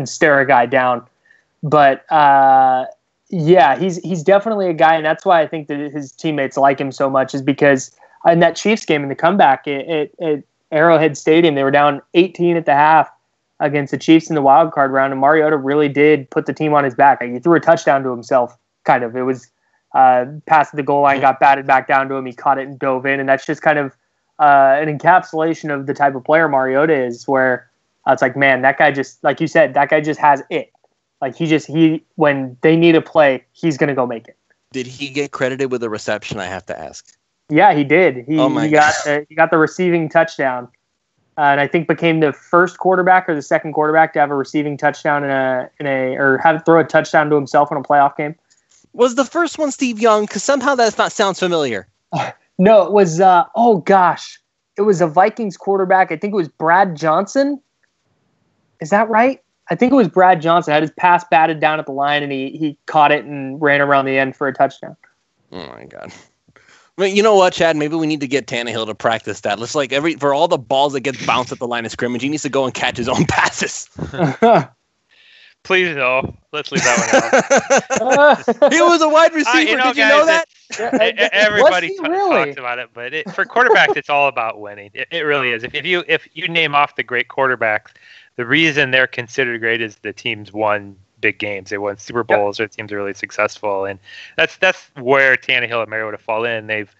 stare a guy down. But yeah, he's definitely a guy, and that's why I think that his teammates like him so much is because in that Chiefs game in the comeback at Arrowhead Stadium, they were down 18 at the half against the Chiefs in the wild card round, and Mariota really did put the team on his back. Like, he threw a touchdown to himself, kind of. It was past the goal line, got batted back down to him. He caught it and dove in, and that's just kind of an encapsulation of the type of player Mariota is, where it's like, man, that guy just, like you said, that guy just has it. Like, he when they need a play, he's going to go make it. Did he get credited with a reception, I have to ask? Yeah, he did. He got the receiving touchdown. And I think became the first quarterback or the second quarterback to have a receiving touchdown or have throw a touchdown to himself in a playoff game. Was the first one Steve Young? Because somehow that sounds familiar. No, it was, it was a Vikings quarterback. I think it was Brad Johnson. Is that right? I think it was Brad Johnson. Had his pass batted down at the line, and he caught it and ran around the end for a touchdown. Oh, my God. I mean, you know what, Chad? Maybe we need to get Tannehill to practice that. Let's for all the balls that get bounced at the line of scrimmage, he needs to go and catch his own passes. Please, no. Let's leave that one out. He was a wide receiver. Did you know that? Everybody talks about it, but for quarterbacks, it's all about winning. It really is. If you name off the great quarterbacks, the reason they're considered great is the teams won big games. They won Super Bowls. Their teams are really successful, and that's where Tannehill and Mariota fall in. They've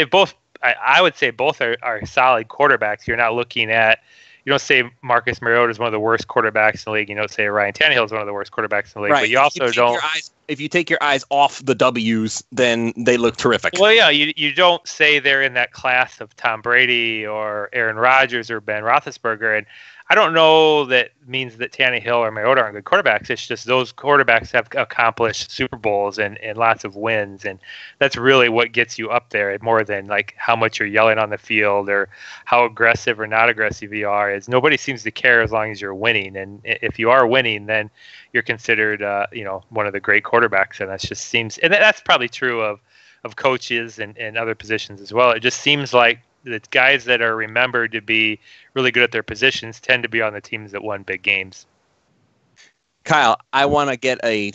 both. I would say both are solid quarterbacks. You're not looking at. You don't say Marcus Mariota is one of the worst quarterbacks in the league. You don't say Ryan Tannehill is one of the worst quarterbacks in the league. Right. But you also don't. If you take your eyes off the W's, then they look terrific. Well, yeah, you don't say they're in that class of Tom Brady or Aaron Rodgers or Ben Roethlisberger. And I don't know that means that Tannehill or Mariota aren't good quarterbacks. It's just those quarterbacks have accomplished Super Bowls and lots of wins. And that's really what gets you up there, more than like how much you're yelling on the field or how aggressive or not aggressive you are. Is nobody seems to care as long as you're winning. And if you are winning, then you're considered, one of the great quarterbacks. And that's probably true of coaches and other positions as well. It just seems like the guys that are remembered to be really good at their positions tend to be on the teams that won big games. Kyle, I want to get a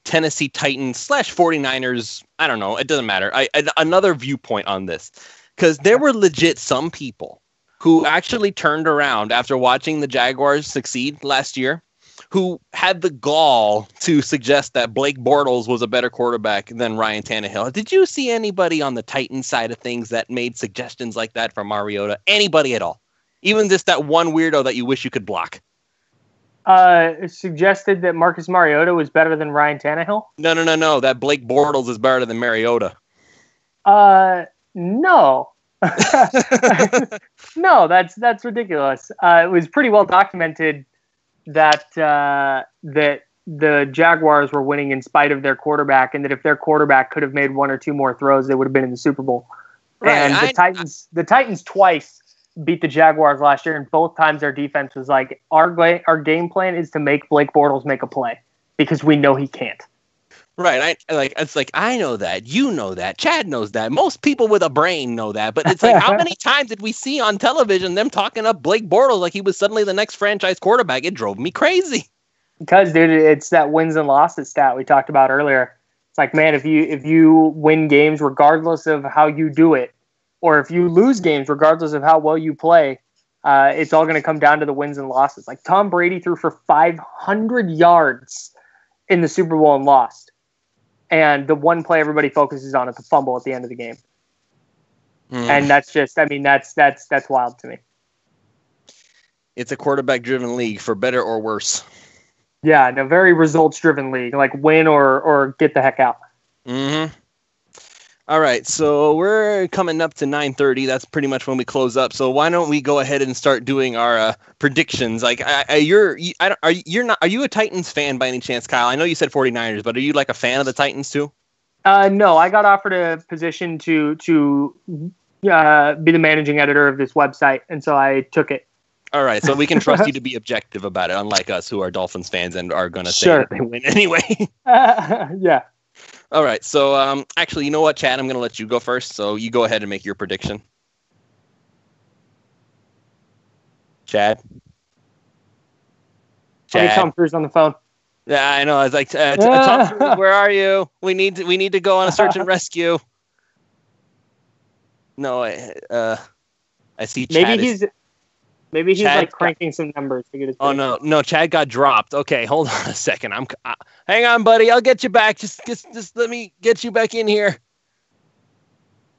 Tennessee Titans / 49ers. I don't know. It doesn't matter. Another viewpoint on this, because there were legit some people who actually turned around after watching the Jaguars succeed last year, who had the gall to suggest that Blake Bortles was a better quarterback than Ryan Tannehill. Did you see anybody on the Titans side of things that made suggestions like that for Mariota? Anybody at all? Even just that one weirdo that you wish you could block? Suggested that Marcus Mariota was better than Ryan Tannehill? No. That Blake Bortles is better than Mariota. No. No, that's ridiculous. It was pretty well documented that the Jaguars were winning in spite of their quarterback, and that if their quarterback could have made one or two more throws, they would have been in the Super Bowl. Right, and the Titans twice beat the Jaguars last year, and both times their defense was like, our game plan is to make Blake Bortles make a play because we know he can't. Right. I know that. You know that. Chad knows that. Most people with a brain know that. But it's like, how many times did we see on television them talking up Blake Bortles like he was suddenly the next franchise quarterback? It drove me crazy. Because, dude, it's that wins and losses stat we talked about earlier. It's like, man, if you win games regardless of how you do it, or if you lose games regardless of how well you play, it's all going to come down to the wins and losses. Like, Tom Brady threw for 500 yards in the Super Bowl and lost. And the one play everybody focuses on is the fumble at the end of the game. And that's just, that's wild to me. It's a quarterback-driven league, for better or worse. Yeah, a very results-driven league, like win or get the heck out. Mm-hmm. All right, so we're coming up to 9:30. That's pretty much when we close up. So why don't we go ahead and start doing our predictions? Like, are you a Titans fan by any chance, Kyle? I know you said 49ers, but are you like a fan of the Titans too? No, I got offered a position to be the managing editor of this website, and so I took it. All right, so we can trust you to be objective about it, unlike us who are Dolphins fans and are going to say that they win anyway. Yeah. All right, so actually, you know what, Chad? I'm going to let you go first, so you go ahead and make your prediction. Chad? Tom Cruise on the phone. Yeah, I know. I was like, Tom Cruise, where are you? We need to go on a search and rescue. No, I see. Maybe he's like cranking some numbers to get his. Oh no, Chad got dropped. Okay, hold on a second. Hang on, buddy. I'll get you back. Just let me get you back in here.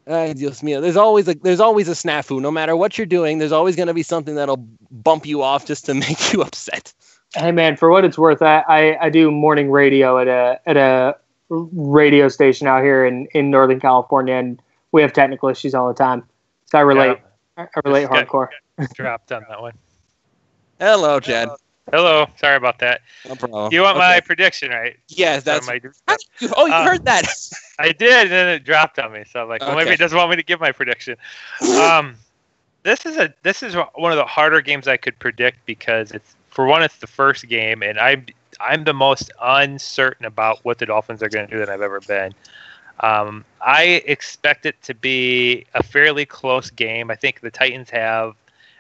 Dios mío. There's always a snafu. No matter what you're doing, there's always going to be something that'll bump you off just to make you upset. Hey man, for what it's worth, I do morning radio at a radio station out here in Northern California, and we have technical issues all the time. So I relate. I relate hardcore. Dropped on that one. Hello, Chad. Hello. Sorry about that. No problem. You want my prediction, right? Yes, that's. You heard that? I did, and then it dropped on me. So I'm like, well, maybe it doesn't want me to give my prediction. This is one of the harder games I could predict because it's the first game, and I'm the most uncertain about what the Dolphins are going to do than I've ever been. I expect it to be a fairly close game. I think the Titans have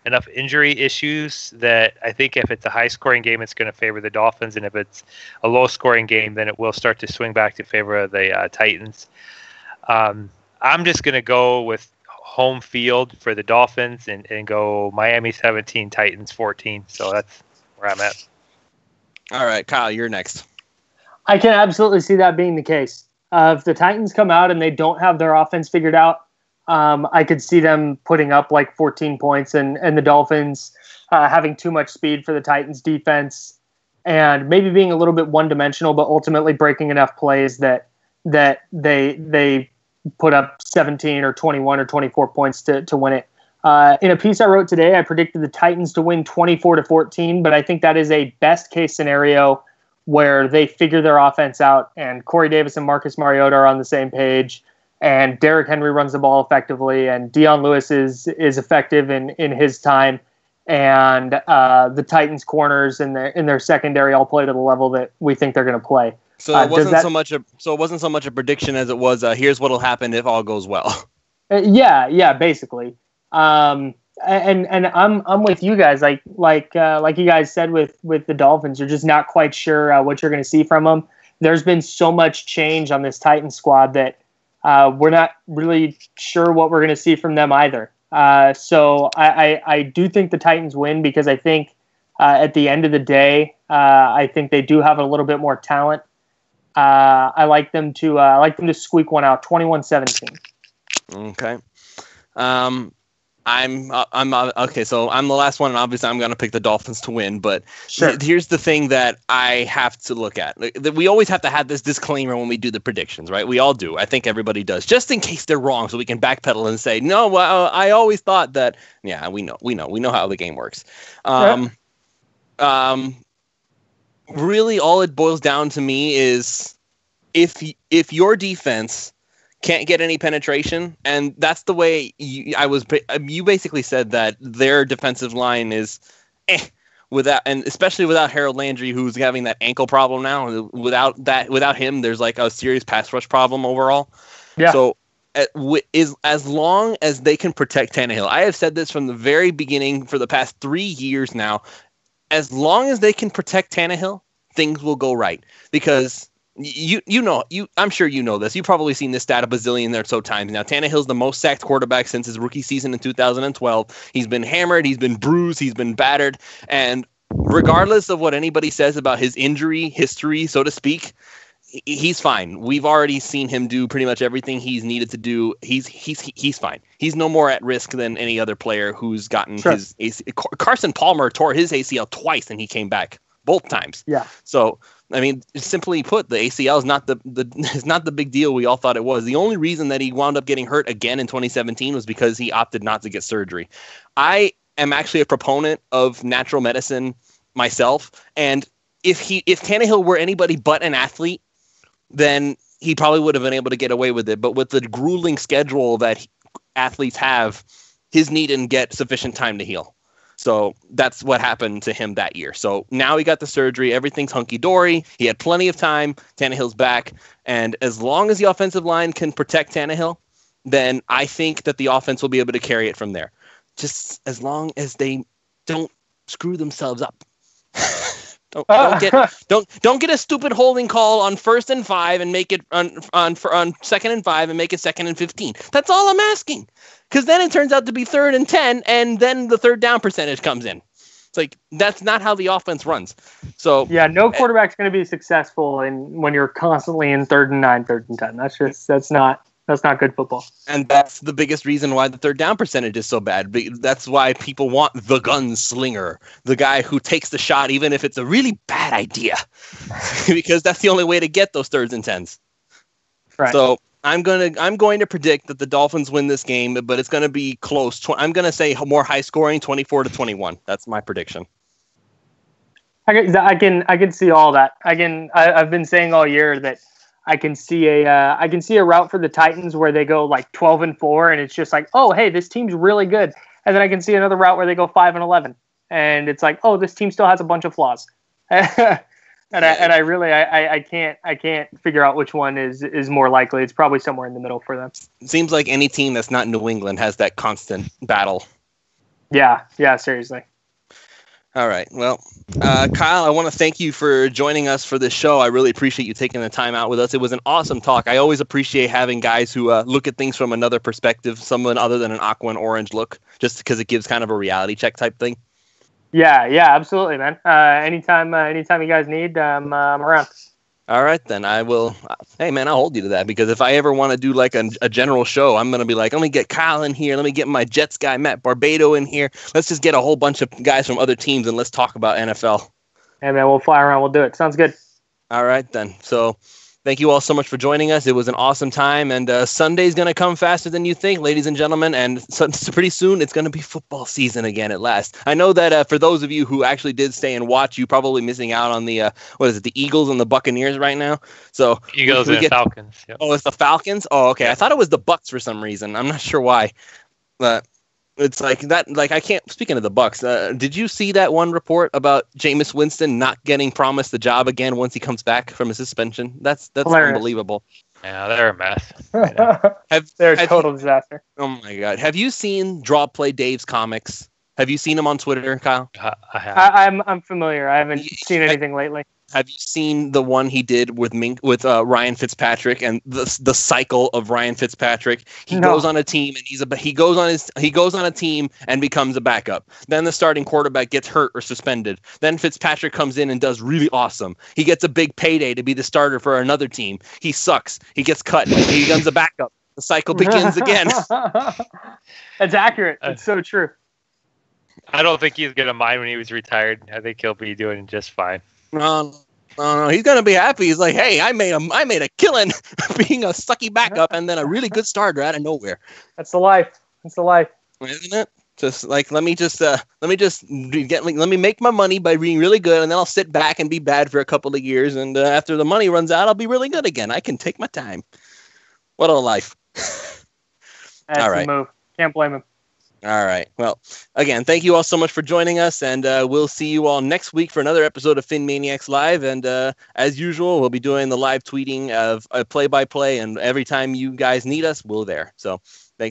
enough injury issues that I think if it's a high-scoring game, it's going to favor the Dolphins, and if it's a low-scoring game, then it will start to swing back to favor of the Titans. I'm just going to go with home field for the Dolphins and go Miami 17, Titans 14. So that's where I'm at. All right, Kyle, you're next. I can absolutely see that being the case. If the Titans come out and they don't have their offense figured out, I could see them putting up like 14 points and the Dolphins having too much speed for the Titans defense and maybe being a little bit one-dimensional, but ultimately breaking enough plays that they put up 17 or 21 or 24 points to win it. In a piece I wrote today, I predicted the Titans to win 24-14, but I think that is a best-case scenario where they figure their offense out and Corey Davis and Marcus Mariota are on the same page and Derrick Henry runs the ball effectively and Dion Lewis is effective in his time and the Titans corners in their secondary all play to the level that we think they're going to play. So it wasn't so much a prediction as it was here's what'll happen if all goes well. Yeah, basically. And I'm with you guys. Like you guys said with the Dolphins, you're just not quite sure what you're going to see from them. There's been so much change on this Titans squad that we're not really sure what we're going to see from them either. So I do think the Titans win because I think at the end of the day, I think they do have a little bit more talent. I like them to squeak one out, 21-17. Okay. I'm okay. So I'm the last one, and obviously I'm going to pick the Dolphins to win. But sure. Here's the thing that I have to look at. We always have to have this disclaimer when we do the predictions, right? We all do. I think everybody does, just in case they're wrong, so we can backpedal and say, no, well, I always thought that. Yeah, we know how the game works. Really, all it boils down to me is if your defense can't get any penetration, and that's the way you basically said that their defensive line is especially without Harold Landry, who's having that ankle problem now. Without him, there's like a serious pass rush problem overall. Yeah. So as long as they can protect Tannehill, I have said this from the very beginning for the past 3 years now. As long as they can protect Tannehill, things will go right because. I'm sure you know this. You've probably seen this stat a bazillion or so times now. Tannehill's the most sacked quarterback since his rookie season in 2012. He's been hammered, he's been bruised, he's been battered, and regardless of what anybody says about his injury history, so to speak, he's fine. We've already seen him do pretty much everything he's needed to do. He's fine. He's no more at risk than any other player who's gotten his ACL. Carson Palmer tore his ACL twice and he came back both times. Yeah. So I mean, simply put, the ACL is not is not the big deal we all thought it was. The only reason that he wound up getting hurt again in 2017 was because he opted not to get surgery. I am actually a proponent of natural medicine myself, and if Tannehill were anybody but an athlete, then he probably would have been able to get away with it. But with the grueling schedule that athletes have, his knee didn't get sufficient time to heal. So that's what happened to him that year. So now he got the surgery. Everything's hunky-dory. He had plenty of time. Tannehill's back. And as long as the offensive line can protect Tannehill, then I think that the offense will be able to carry it from there. Just as long as they don't screw themselves up. Don't get a stupid holding call on 1st and 5 and make it on 2nd and 5 and make it 2nd and 15. That's all I'm asking. Because then it turns out to be 3rd and 10, and then the third down percentage comes in. It's like, that's not how the offense runs. So yeah, no quarterback's going to be successful when you're constantly in 3rd and 9, 3rd and 10. That's not good football. And that's the biggest reason why the third down percentage is so bad. That's why people want the gunslinger, the guy who takes the shot even if it's a really bad idea, because that's the only way to get those 3rds and 10s. Right. So I'm going to predict that the Dolphins win this game, but it's going to be close. I'm going to say more high scoring, 24-21. That's my prediction. I can see all that. I've been saying all year that I can see a route for the Titans where they go like 12-4, and it's just like, oh, hey, this team's really good. And then I can see another route where they go 5-11, and it's like, oh, this team still has a bunch of flaws. I can't figure out which one is more likely. It's probably somewhere in the middle for them. It seems like any team that's not New England has that constant battle. Yeah, seriously. All right. Well, Kyle, I want to thank you for joining us for this show. I really appreciate you taking the time out with us. It was an awesome talk. I always appreciate having guys who look at things from another perspective, someone other than an aqua and orange look, just because it gives kind of a reality check type thing. Yeah, absolutely, man. Anytime you guys need, I'm around. All right, then I will. Hey, man, I'll hold you to that, because if I ever want to do like a general show, I'm going to be like, let me get Kyle in here. Let me get my Jets guy, Matt Barbado, in here. Let's just get a whole bunch of guys from other teams and let's talk about NFL. Hey, man, we'll fly around. We'll do it. Sounds good. All right, then. So thank you all so much for joining us. It was an awesome time, and Sunday's going to come faster than you think, ladies and gentlemen, and so pretty soon it's going to be football season again at last. I know that for those of you who actually did stay and watch, you're probably missing out on the, the Eagles and the Buccaneers right now. So Eagles and Falcons. Yep. Oh, it's the Falcons? Oh, okay. I thought it was the Bucs for some reason. I'm not sure why, but it's like that. Like, I can't. Speaking of the Bucs, did you see that one report about Jameis Winston not getting promised the job again once he comes back from his suspension? That's hilarious. Unbelievable. Yeah, they're a mess. They're a total disaster. Oh my God! Have you seen Draw Play Dave's comics? Have you seen him on Twitter, Kyle? I have. I'm familiar. I haven't seen anything lately. Have you seen the one he did with Ryan Fitzpatrick and the cycle of Ryan Fitzpatrick? He goes on a team and he goes on a team and becomes a backup. Then the starting quarterback gets hurt or suspended. Then Fitzpatrick comes in and does really awesome. He gets a big payday to be the starter for another team. He sucks. He gets cut. He becomes a backup. The cycle begins again. That's accurate. It's so true. I don't think he's gonna mind when he was retired. I think he'll be doing just fine. No, he's gonna be happy. He's like, hey, I made a killing being a sucky backup and then a really good starter out of nowhere. That's the life. Isn't it? Just like let me make my money by being really good, and then I'll sit back and be bad for a couple of years, and after the money runs out, I'll be really good again. I can take my time. What a life! That's all right. The move. Can't blame him. All right. Well, again, thank you all so much for joining us, and we'll see you all next week for another episode of PhinManiacs Live. And as usual, we'll be doing the live tweeting of play-by-play, and every time you guys need us, we're there. So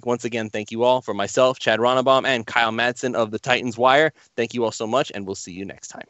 once again, thank you all. For myself, Chad Ronnebaum, and Kyle Madson of the TitansWire, thank you all so much, and we'll see you next time.